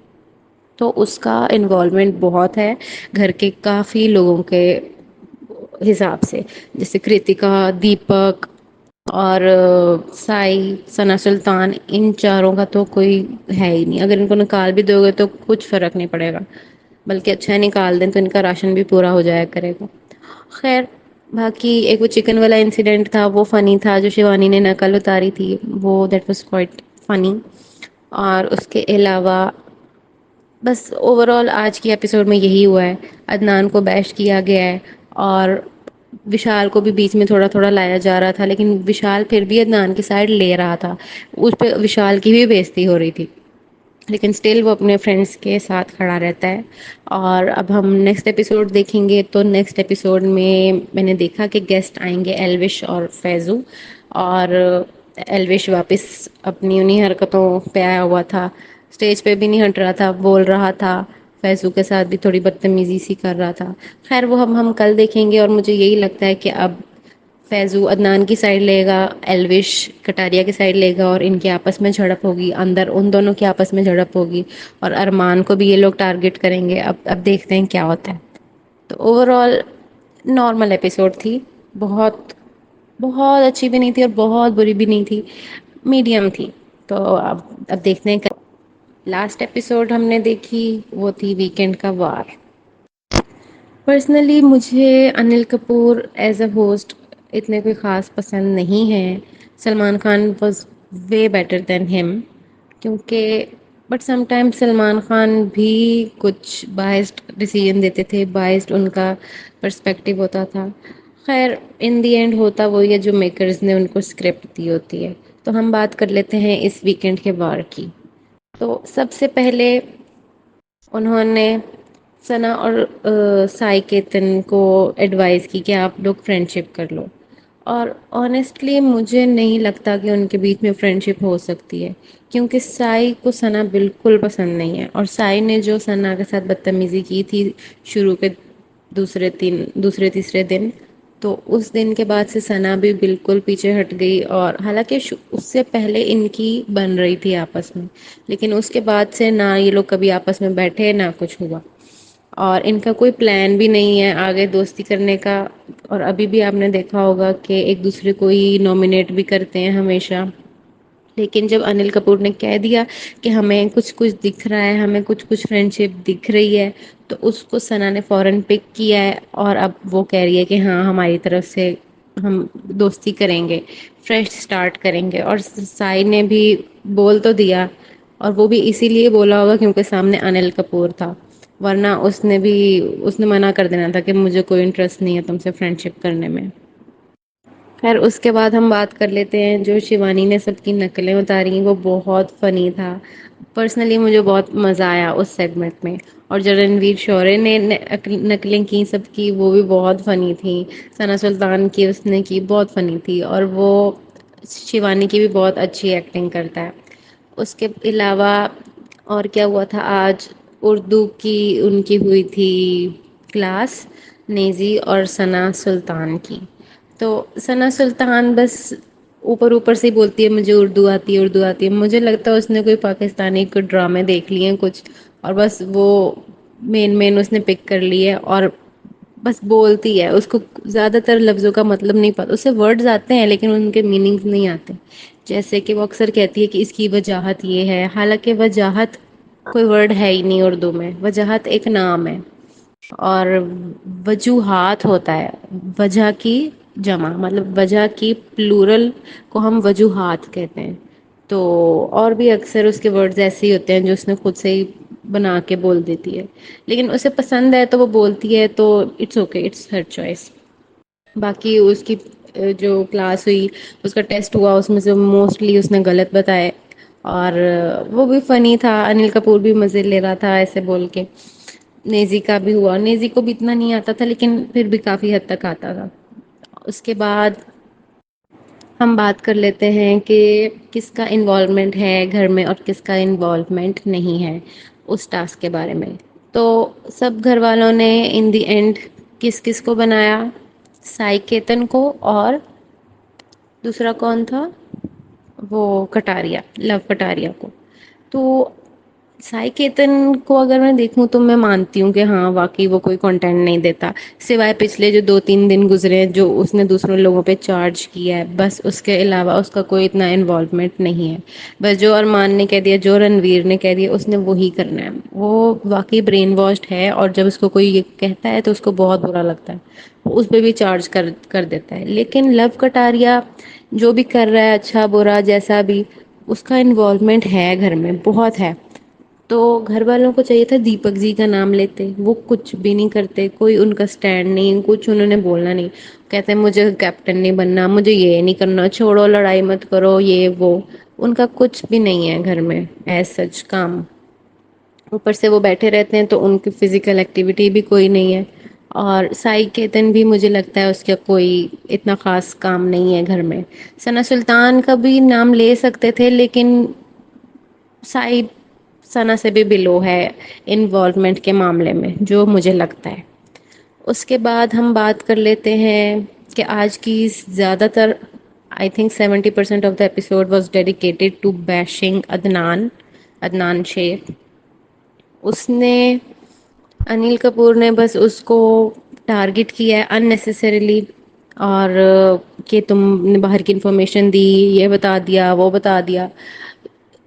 تو اس کا انوالومنٹ بہت ہے گھر کے کافی لوگوں کے حساب سے، جیسے کرتکا، دیپک اور سائی، ثنا سلطان. ان چاروں کا تو کوئی ہے ہی نہیں. اگر ان کو نکال بھی دو گے تو کچھ فرق نہیں پڑے گا، بلکہ اچھا نکال دیں تو ان کا راشن بھی پورا ہو جایا کرے گا. خیر، باقی ایک وہ چکن والا انسیڈنٹ تھا، وہ فنی تھا. جو شیوانی نے نقل اتاری تھی، وہ دیٹ واز کوائٹ فنی. اور اس کے علاوہ بس اوور آل آج کی ایپیسوڈ میں یہی ہوا ہے. عدنان کو بیش کیا گیا ہے، اور وشال کو بھی بیچ میں تھوڑا تھوڑا لایا جا رہا تھا، لیکن وشال پھر بھی عدنان کی سائڈ لے رہا تھا. اس پہ وشال کی بھی بےزتی ہو رہی تھی، لیکن اسٹل وہ اپنے فرینڈس کے ساتھ کھڑا رہتا ہے. اور اب ہم نیکسٹ ایپیسوڈ دیکھیں گے، تو نیکسٹ ایپیسوڈ میں نے دیکھا کہ گیسٹ آئیں گے ایلوش اور فیضو. اور ایلوش واپس اپنی انہیں حرکتوں پہ آیا ہوا تھا، اسٹیج پہ بھی نہیں ہٹ رہا تھا، بول رہا تھا. فیضو کے ساتھ بھی تھوڑی بدتمیزی سی کر رہا تھا. خیر وہ ہم کل دیکھیں گے. اور مجھے یہی لگتا ہے کہ اب فیضو عدنان کی سائڈ لے گا، ایلوش کٹاریا کی سائڈ لے گا، اور ان کے آپس میں جھڑپ ہوگی، اندر ان دونوں کے آپس میں جھڑپ ہوگی. اور ارمان کو بھی یہ لوگ ٹارگٹ کریں گے. اب دیکھتے ہیں کیا ہوتا ہے. تو اوور آل نارمل ایپیسوڈ تھی، بہت بہت اچھی بھی نہیں تھی اور بہت بری بھی نہیں تھی، میڈیم تھی. تو اب دیکھتے ہیں. لاسٹ ایپیسوڈ ہم نے دیکھی وہ تھی ویکینڈ کا وار. پرسنلی مجھے Anil Kapoor as a host اتنے کوئی خاص پسند نہیں ہے. Salman Khan was way better than ہم. کیونکہ but some time Salman Khan بھی کچھ بائسڈ ڈیسیژن دیتے تھے، بائسڈ ان کا پرسپیکٹو ہوتا تھا. خیر ان دی اینڈ ہوتا وہی ہے جو میکرز نے ان کو اسکرپٹ دی ہوتی ہے. تو ہم بات کر لیتے ہیں اس ویکینڈ کے وار کی. تو سب سے پہلے انہوں نے ثنا اور سائی کیتن کو ایڈوائز کی کہ آپ لوگ فرینڈ شپ کر لو. اور آنیسٹلی مجھے نہیں لگتا کہ ان کے بیچ میں فرینڈ شپ ہو سکتی ہے. کیونکہ سائی کو ثنا بالکل پسند نہیں ہے، اور سائی نے جو ثنا کے ساتھ بدتمیزی کی تھی شروع کے دوسرے تیسرے دن، تو اس دن کے بعد سے ثنا بھی بالکل پیچھے ہٹ گئی. اور حالانکہ اس سے پہلے ان کی بن رہی تھی آپس میں، لیکن اس کے بعد سے نہ یہ لوگ کبھی آپس میں بیٹھے نہ کچھ ہوا. اور ان کا کوئی پلان بھی نہیں ہے آگے دوستی کرنے کا. اور ابھی بھی آپ نے دیکھا ہوگا کہ ایک دوسرے کو ہی نامنیٹ بھی کرتے ہیں ہمیشہ. لیکن جب انل کپور نے کہہ دیا کہ ہمیں کچھ کچھ دکھ رہا ہے، ہمیں کچھ کچھ فرینڈ شپ دکھ رہی ہے، تو اس کو ثنا نے فوراً پک کیا ہے. اور اب وہ کہہ رہی ہے کہ ہاں ہماری طرف سے ہم دوستی کریں گے، فریش اسٹارٹ کریں گے. اور سائی نے بھی بول تو دیا، اور وہ بھی اسی لیے بولا ہوگا کیونکہ سامنے انل کپور تھا. ورنہ اس نے منع کر دینا تھا کہ مجھے کوئی انٹرسٹ نہیں ہے تم سے فرینڈ شپ کرنے میں. خیر اس کے بعد ہم بات کر لیتے ہیں جو شیوانی نے سب کی نقلیں اتاری، وہ بہت فنی تھا. پرسنلی مجھے بہت مزہ آیا اس سیگمنٹ میں. اور جو رنویر شورے نے نقلیں کی سب کی، وہ بھی بہت فنی تھیں. ثنا سلطان کی اس نے کی بہت فنی تھی، اور وہ شیوانی کی بھی بہت اچھی ایکٹنگ کرتا ہے. اس کے علاوہ اور کیا ہوا تھا آج؟ اردو کی ان کی ہوئی تھی کلاس، نیزی اور ثنا سلطان کی. تو ثنا سلطان بس اوپر اوپر سے ہی بولتی ہے مجھے اردو آتی ہے اردو آتی ہے. مجھے لگتا ہے اس نے کوئی پاکستانی کو ڈرامے دیکھ لیے ہیں کچھ، اور بس وہ مین اس نے پک کر لی ہے اور بس بولتی ہے. اس کو زیادہ تر لفظوں کا مطلب نہیں پتا، اسے ورڈز آتے ہیں لیکن ان کے میننگز نہیں آتے. جیسے کہ وہ اکثر کہتی ہے کہ اس کی وجاہت یہ ہے، حالانکہ وجاہت کوئی ورڈ ہے ہی نہیں اردو میں. وجاہت ایک نام ہے، اور وجوہات ہوتا ہے وجہ کی جمع، مطلب وجہ کی پلورل کو ہم وجوہات کہتے ہیں. تو اور بھی اکثر اس کے ورڈز ایسے ہی ہوتے ہیں جو اس نے خود سے ہی بنا کے بول دیتی ہے. لیکن اسے پسند ہے تو وہ بولتی ہے، تو it's okay, it's her choice. باقی اس کی جو کلاس ہوئی، اس کا ٹیسٹ ہوا، اس میں سے موسٹلی اس نے غلط بتائے. اور وہ بھی فنی تھا، انل کپور بھی مزے لے رہا تھا ایسے بول کے. نیزی کا بھی ہوا، نیزی کو بھی اتنا نہیں آتا تھا لیکن پھر بھی کافی حد تک آتا تھا. اس کے بعد ہم بات کر لیتے ہیں کہ کس کا انوالومنٹ ہے گھر میں اور کس کا انوالومنٹ نہیں ہے اس ٹاسک کے بارے میں. تو سب گھر والوں نے ان دی اینڈ کس کس کو بنایا؟ سائی کیتن کو، اور دوسرا کون تھا؟ وہ کٹاریا، لو کٹاریا کو. تو سائی کیتن کو اگر میں دیکھوں تو میں مانتی ہوں کہ ہاں واقعی وہ کوئی کنٹینٹ نہیں دیتا، سوائے پچھلے جو 2-3 دن گزرے ہیں جو اس نے دوسروں لوگوں پہ چارج کیا ہے، بس اس کے علاوہ اس کا کوئی اتنا انوالومنٹ نہیں ہے. بس جو ارمان نے کہہ دیا، جو رنویر نے کہہ دیا، اس نے وہی کرنا ہے. وہ واقعی برین واشڈ ہے، اور جب اس کو کوئی یہ کہتا ہے تو اس کو بہت برا لگتا ہے، اس پہ بھی چارج کر دیتا ہے. لیکن لو کٹاریا جو بھی کر رہا ہے اچھا برا جیسا بھی، اس کا انوالومنٹ ہے گھر میں بہت ہے. تو گھر والوں کو چاہیے تھا دیپک جی کا نام لیتے، وہ کچھ بھی نہیں کرتے، کوئی ان کا اسٹینڈ نہیں، کچھ انہوں نے بولنا نہیں. کہتے ہیں مجھے کیپٹن نہیں بننا، مجھے یہ نہیں کرنا، چھوڑو لڑائی مت کرو یہ وہ. ان کا کچھ بھی نہیں ہے گھر میں ایز سچ کام. اوپر سے وہ بیٹھے رہتے ہیں تو ان کی فزیکل ایکٹیویٹی بھی کوئی نہیں ہے. اور سائی کیتن بھی مجھے لگتا ہے اس کا کوئی اتنا خاص کام نہیں ہے گھر میں. ثنا سلطان کا بھی نام لے سکتے تھے لیکن سائی ثنا سے بھی بلو ہے انوالومنٹ کے معاملے میں جو مجھے لگتا ہے. اس کے بعد ہم بات کر لیتے ہیں کہ آج کی زیادہ تر I think 70% of the episode was dedicated to bashing Adnan Shaikh. اس نے انل کپور نے بس اس کو ٹارگٹ کیا ہے اننیسیسریلی، اور کہ تم نے باہر کی انفارمیشن دی، یہ بتا دیا وہ بتا دیا.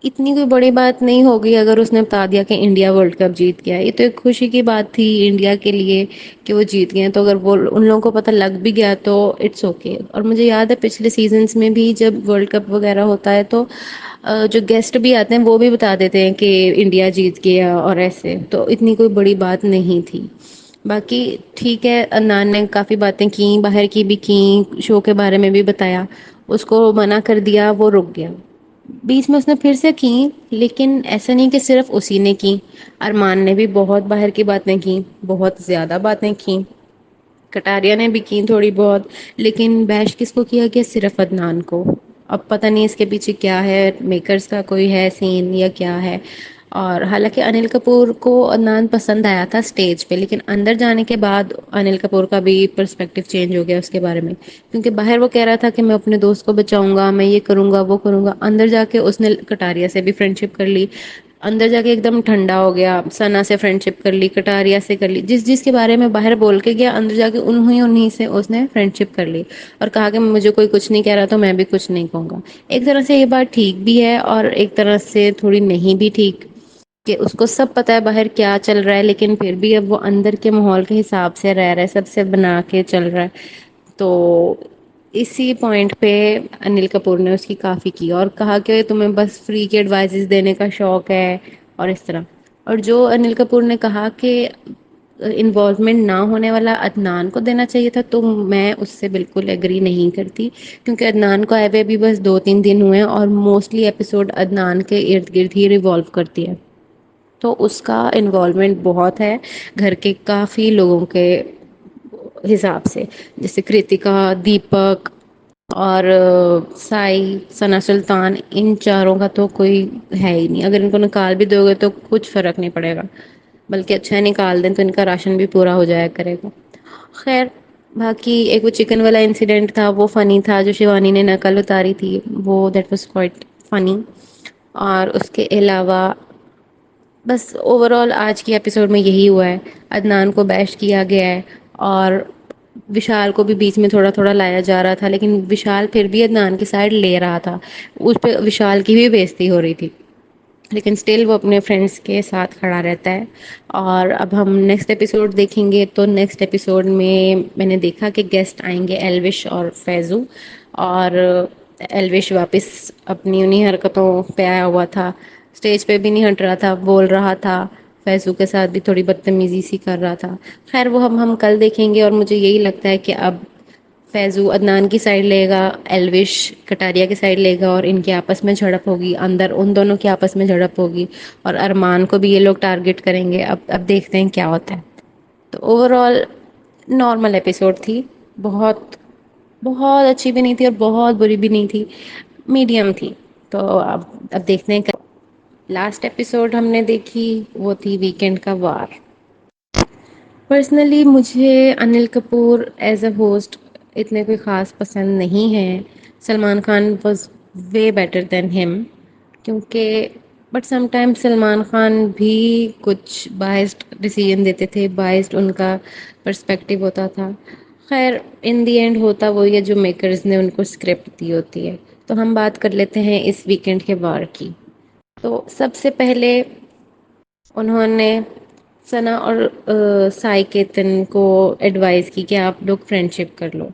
اتنی کوئی بڑی بات نہیں ہوگی اگر اس نے بتا دیا کہ انڈیا ورلڈ کپ جیت گیا. یہ تو ایک خوشی کی بات تھی انڈیا کے لیے کہ وہ جیت گئے. تو اگر وہ ان لوگوں کو پتہ لگ بھی گیا تو اٹس اوکے. اور مجھے یاد ہے پچھلے سیزنس میں بھی جب ورلڈ کپ وغیرہ ہوتا ہے تو جو گیسٹ بھی آتے ہیں وہ بھی بتا دیتے ہیں کہ انڈیا جیت گیا اور ایسے. تو اتنی کوئی بڑی بات نہیں تھی. باقی ٹھیک ہے، عدنان نے کافی باتیں کی، باہر کی بھی کی، شو کے بارے میں بھی بتایا. اس کو منع کر دیا، وہ رک گیا. بیچ میں اس نے پھر سے کی، لیکن ایسا نہیں کہ صرف اسی نے کی. ارمان نے بھی بہت باہر کی باتیں کی، بہت زیادہ باتیں کی. کٹاریا نے بھی کی تھوڑی بہت. لیکن بیش کس کو کیا گیا؟ صرف عدنان کو. اب پتہ نہیں اس کے پیچھے کیا ہے، میکرز کا کوئی ہے سین یا کیا ہے. اور حالانکہ انل کپور کو عدنان پسند آیا تھا اسٹیج پہ، لیکن اندر جانے کے بعد انل کپور کا بھی پرسپیکٹو چینج ہو گیا اس کے بارے میں. کیونکہ باہر وہ کہہ رہا تھا کہ میں اپنے دوست کو بچاؤں گا، میں یہ کروں گا وہ کروں گا. اندر جا کے اس نے کٹاریا سے بھی فرینڈ شپ کر لی. اندر جا کے ایک دم ٹھنڈا ہو گیا، سنا سے فرینڈ شپ کر لی، کٹاریا سے کر لی. جس کے بارے میں باہر بول کے گیا، اندر جا کے انہیں سے اس نے فرینڈ شپ کر لی. اور کہا کہ مجھے کوئی کچھ نہیں کہہ رہا تو میں بھی کچھ نہیں کہوں گا. ایک طرح سے یہ بات ٹھیک بھی ہے اور ایک طرح سے تھوڑی نہیں بھی ٹھیک، کہ اس کو سب پتا ہے باہر کیا چل رہا ہے، لیکن پھر بھی اب وہ اندر کے ماحول کے حساب سے رہ رہا ہے، سب سے بنا کے چل رہا ہے. تو اسی پوائنٹ پہ انل کپور نے اس کی کافی کی اور کہا کہ تمہیں بس فری کے ایڈوائزز دینے کا شوق ہے اور اس طرح. اور جو انل کپور نے کہا کہ انوالومنٹ نہ ہونے والا عدنان کو دینا چاہیے تھا، تو میں اس سے بالکل ایگری نہیں کرتی. کیونکہ عدنان کو آئے ہوئے بھی بس 2-3 دن ہوئے ہیں اور موسٹلی ایپیسوڈ عدنان کے ارد گرد ہی ریوالو کرتی ہے. تو اس کا انوالومنٹ بہت ہے گھر کے کافی لوگوں کے حساب سے، جیسے کرتکا، دیپک اور سائی، ثنا سلطان. ان چاروں کا تو کوئی ہے ہی نہیں. اگر ان کو نکال بھی دو گے تو کچھ فرق نہیں پڑے گا، بلکہ اچھا نکال دیں تو ان کا راشن بھی پورا ہو جایا کرے گا. خیر، باقی ایک وہ چکن والا انسیڈنٹ تھا وہ فنی تھا، جو شیوانی نے نقل اتاری تھی وہ دیٹ واز کوائٹ فنی. اور اس کے علاوہ بس اوور آل آج کی ایپیسوڈ میں یہی ہوا ہے. عدنان کو بیش کیا گیا ہے اور وشال کو بھی بیچ میں تھوڑا تھوڑا لایا جا رہا تھا، لیکن وشال پھر بھی عدنان کی سائڈ لے رہا تھا. اس پہ وشال کی بھی بےزتی ہو رہی تھی، لیکن اسٹل وہ اپنے فرینڈس کے ساتھ کھڑا رہتا ہے. اور اب ہم نیکسٹ ایپیسوڈ دیکھیں گے تو نیکسٹ ایپیسوڈ میں نے دیکھا کہ گیسٹ آئیں گے ایلوش اور فیضو. اور ایلوش واپس اپنی انہیں حرکتوں پہ آیا ہوا تھا، اسٹیج پہ بھی نہیں ہٹ رہا تھا، بول رہا تھا. فیضو کے ساتھ بھی تھوڑی بدتمیزی سی کر رہا تھا. خیر وہ ہم کل دیکھیں گے. اور مجھے یہی لگتا ہے کہ اب فیضو عدنان کی سائڈ لے گا، ایلوش کٹاریا کی سائڈ لے گا اور ان کے آپس میں جھڑپ ہوگی، اندر ان دونوں کے آپس میں جھڑپ ہوگی. اور ارمان کو بھی یہ لوگ ٹارگٹ کریں گے. اب دیکھتے ہیں کیا ہوتا ہے. تو اوور آل نارمل ایپیسوڈ تھی، بہت بہت اچھی بھی نہیں تھی اور بہت بری بھی نہیں تھی، میڈیم تھی. تو اب دیکھتے ہیں. لاسٹ ایپیسوڈ ہم نے دیکھی وہ تھی ویکینڈ کا وار. پرسنلی مجھے Anil Kapoor as a host اتنے کوئی خاص پسند نہیں ہے. Salman Khan was way better than ہم. کیونکہ but some time Salman Khan بھی کچھ بائسڈ ڈیسیژن دیتے تھے، بائسڈ ان کا پرسپیکٹو ہوتا تھا. خیر ان دی اینڈ ہوتا وہی ہے جو میکرز نے ان کو اسکرپٹ دی ہوتی ہے. تو ہم بات کر لیتے ہیں اس ویکینڈ کے وار کی. تو سب سے پہلے انہوں نے ثنا اور سائی کیتن کو ایڈوائز کی کہ آپ لوگ فرینڈ شپ کر لو.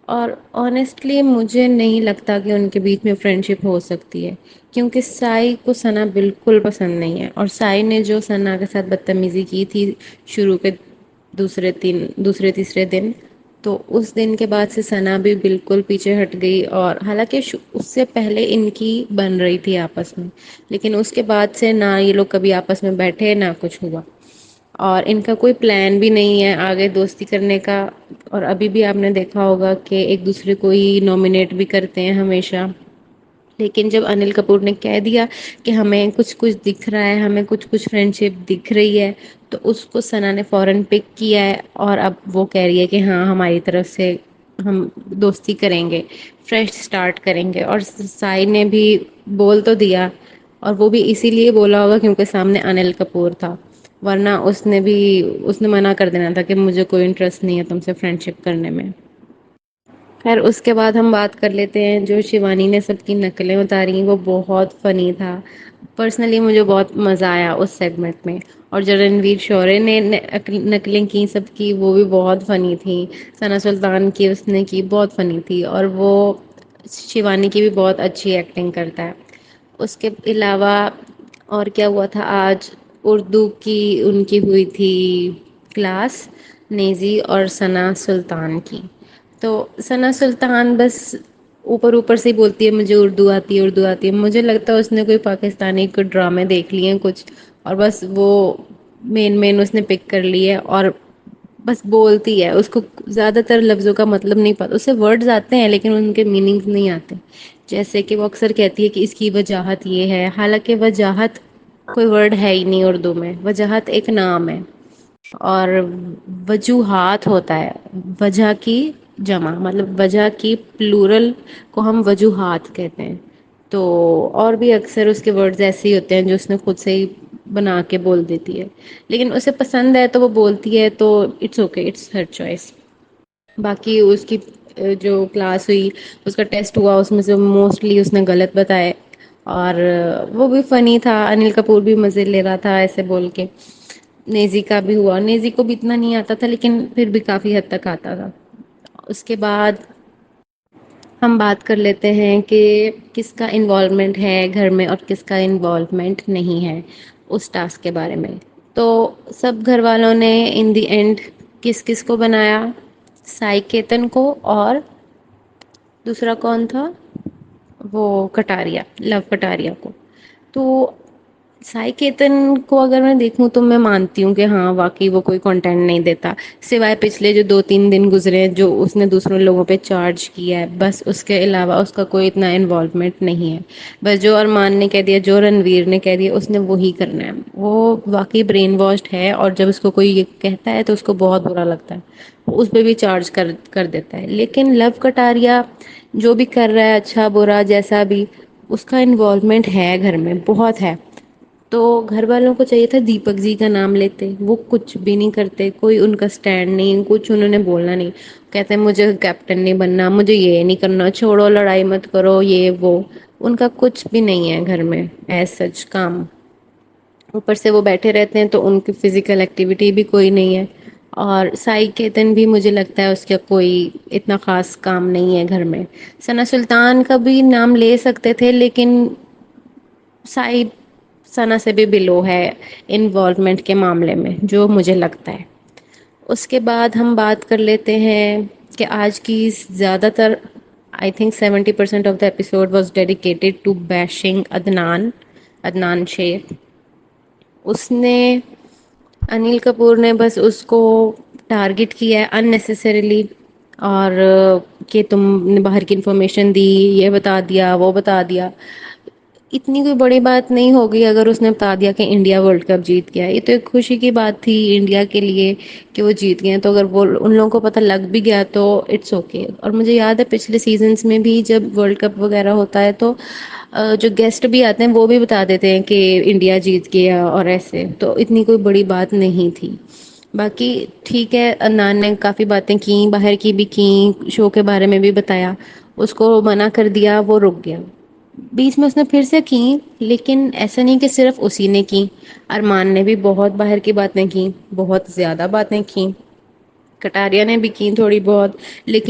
اور آنیسٹلی مجھے نہیں لگتا کہ ان کے بیچ میں فرینڈ شپ ہو سکتی ہے، کیونکہ سائی کو ثنا بالکل پسند نہیں ہے. اور سائی نے جو ثنا کے ساتھ بدتمیزی کی تھی شروع کے دوسرے تیسرے دن، تو اس دن کے بعد سے ثنا بھی بالکل پیچھے ہٹ گئی. اور حالانکہ اس سے پہلے ان کی بن رہی تھی آپس میں، لیکن اس کے بعد سے نہ یہ لوگ کبھی آپس میں بیٹھے نہ کچھ ہوا. اور ان کا کوئی پلان بھی نہیں ہے آگے دوستی کرنے کا. اور ابھی بھی آپ نے دیکھا ہوگا کہ ایک دوسرے کو ہی نامنیٹ بھی کرتے ہیں ہمیشہ. لیکن جب انل کپور نے کہہ دیا کہ ہمیں کچھ کچھ دکھ رہا ہے، ہمیں کچھ کچھ فرینڈ شپ دکھ رہی ہے، تو اس کو ثنا نے فوراً پک کیا ہے. اور اب وہ کہہ رہی ہے کہ ہاں ہماری طرف سے ہم دوستی کریں گے، فریش اسٹارٹ کریں گے. اور سائی نے بھی بول تو دیا، اور وہ بھی اسی لیے بولا ہوگا کیونکہ سامنے انل کپور تھا، ورنہ اس نے منع کر دینا تھا کہ مجھے کوئی انٹرسٹ نہیں ہے تم سے فرینڈ شپ کرنے میں. خیر اس کے بعد ہم بات کر لیتے ہیں جو شیوانی نے سب کی نقلیں اتاری، وہ بہت فنی تھا. پرسنلی مجھے بہت مزہ آیا اس سیگمنٹ میں. اور جو رنویر شورے نے نقلیں کی سب کی، وہ بھی بہت فنی تھی. ثنا سلطان کی اس نے کی بہت فنی تھی، اور وہ شیوانی کی بھی بہت اچھی ایکٹنگ کرتا ہے. اس کے علاوہ اور کیا ہوا تھا آج؟ اردو کی ان کی ہوئی تھی کلاس، نیزی اور ثنا سلطان کی. تو ثنا سلطان بس اوپر اوپر سے ہی بولتی ہے مجھے اردو آتی ہے، اردو آتی ہے. مجھے لگتا ہے اس نے کوئی پاکستانی کوئی ڈرامے دیکھ لیے ہیں کچھ، اور بس وہ مین اس نے پک کر لی ہے اور بس بولتی ہے. اس کو زیادہ تر لفظوں کا مطلب نہیں پتا، اسے ورڈز آتے ہیں لیکن ان کے میننگز نہیں آتے. جیسے کہ وہ اکثر کہتی ہے کہ اس کی وجاہت یہ ہے، حالانکہ وجاہت کوئی ورڈ ہے ہی نہیں اردو میں. وجاہت ایک نام ہے، اور وجوہات ہوتا ہے وجہ کی جمع، مطلب وجہ کی پلورل کو ہم وجوہات کہتے ہیں. تو اور بھی اکثر اس کے ورڈز ایسے ہی ہوتے ہیں جو اس نے خود سے ہی بنا کے بول دیتی ہے، لیکن اسے پسند ہے تو وہ بولتی ہے. تو it's okay, it's her choice. باقی اس کی جو کلاس ہوئی، اس کا ٹیسٹ ہوا، اس میں سے موسٹلی اس نے غلط بتائے. اور وہ بھی فنی تھا، انل کپور بھی مزے لے رہا تھا ایسے بول کے. نیزی کا بھی ہوا، نیزی کو بھی اتنا نہیں آتا تھا لیکن پھر بھی کافی حد تک آتا تھا. اس کے بعد ہم بات کر لیتے ہیں کہ کس کا انوالومنٹ ہے گھر میں اور کس کا انوالومنٹ نہیں ہے اس ٹاسک کے بارے میں. تو سب گھر والوں نے ان دی اینڈ کس کس کو بنایا؟ سائی کیتن کو، اور دوسرا کون تھا؟ وہ کٹاریا، لو کٹاریا کو. تو سائی کیتن کو اگر میں دیکھوں تو میں مانتی ہوں کہ ہاں واقعی وہ کوئی کنٹینٹ نہیں دیتا، سوائے پچھلے جو 2-3 دن گزرے ہیں جو اس نے دوسروں لوگوں پہ چارج کیا ہے، بس اس کے علاوہ اس کا کوئی اتنا انوالومنٹ نہیں ہے. بس جو ارمان نے کہہ دیا، جو رنویر نے کہہ دیا، اس نے وہی کرنا ہے. وہ واقعی برین واشڈ ہے، اور جب اس کو کوئی یہ کہتا ہے تو اس کو بہت برا لگتا ہے، اس پہ بھی چارج کر دیتا ہے. لیکن لو کٹاریا جو بھی کر رہا ہے، اچھا برا جیسا بھی، اس کا انوالومنٹ ہے گھر میں بہت ہے. تو گھر والوں کو چاہیے تھا دیپک جی کا نام لیتے، وہ کچھ بھی نہیں کرتے، کوئی ان کا اسٹینڈ نہیں، کچھ انہوں نے بولنا نہیں. کہتے ہیں مجھے کیپٹن نہیں بننا، مجھے یہ نہیں کرنا، چھوڑو لڑائی مت کرو، یہ وہ. ان کا کچھ بھی نہیں ہے گھر میں ایز سچ کام. اوپر سے وہ بیٹھے رہتے ہیں تو ان کی فزیکل ایکٹیویٹی بھی کوئی نہیں ہے. اور سائی کیتن بھی مجھے لگتا ہے اس کا کوئی اتنا خاص کام نہیں ہے گھر میں. ثنا سلطان کا بھی نام لے سکتے تھے لیکن سائی ثنا سے بھی بلو ہے انوالومنٹ کے معاملے میں، جو مجھے لگتا ہے. اس کے بعد ہم بات کر لیتے ہیں کہ آج کی زیادہ تر I think 70% of the episode was dedicated to bashing Adnan Shaikh. اس نے انل کپور نے بس اس کو ٹارگٹ کیا ہے اننیسیسریلی، اور کہ تم نے باہر کی انفارمیشن دی، یہ بتا دیا، وہ بتا دیا. اتنی کوئی بڑی بات نہیں ہوگی اگر اس نے بتا دیا کہ انڈیا ورلڈ کپ جیت گیا. یہ تو ایک خوشی کی بات تھی انڈیا کے لیے کہ وہ جیت گئے ہیں. تو اگر وہ ان لوگوں کو پتہ لگ بھی گیا تو اٹس اوکے. اور مجھے یاد ہے پچھلے سیزنس میں بھی جب ورلڈ کپ وغیرہ ہوتا ہے تو جو گیسٹ بھی آتے ہیں وہ بھی بتا دیتے ہیں کہ انڈیا جیت گیا اور ایسے. تو اتنی کوئی بڑی بات نہیں تھی. باقی ٹھیک ہے، عدنان نے کافی باتیں کی، باہر کی بھی کی، شو کے بارے میں بھی بتایا. اس کو منع کر دیا، وہ رک گیا. بیچ میں اس نے پھر سے کی، لیکن ایسا نہیں کہ صرف اسی نے کی. ارمان نے بھی بہت باہر کی باتیں کی، بہت زیادہ باتیں کی. کٹاریا نے بھی کی تھوڑی بہت، لیکن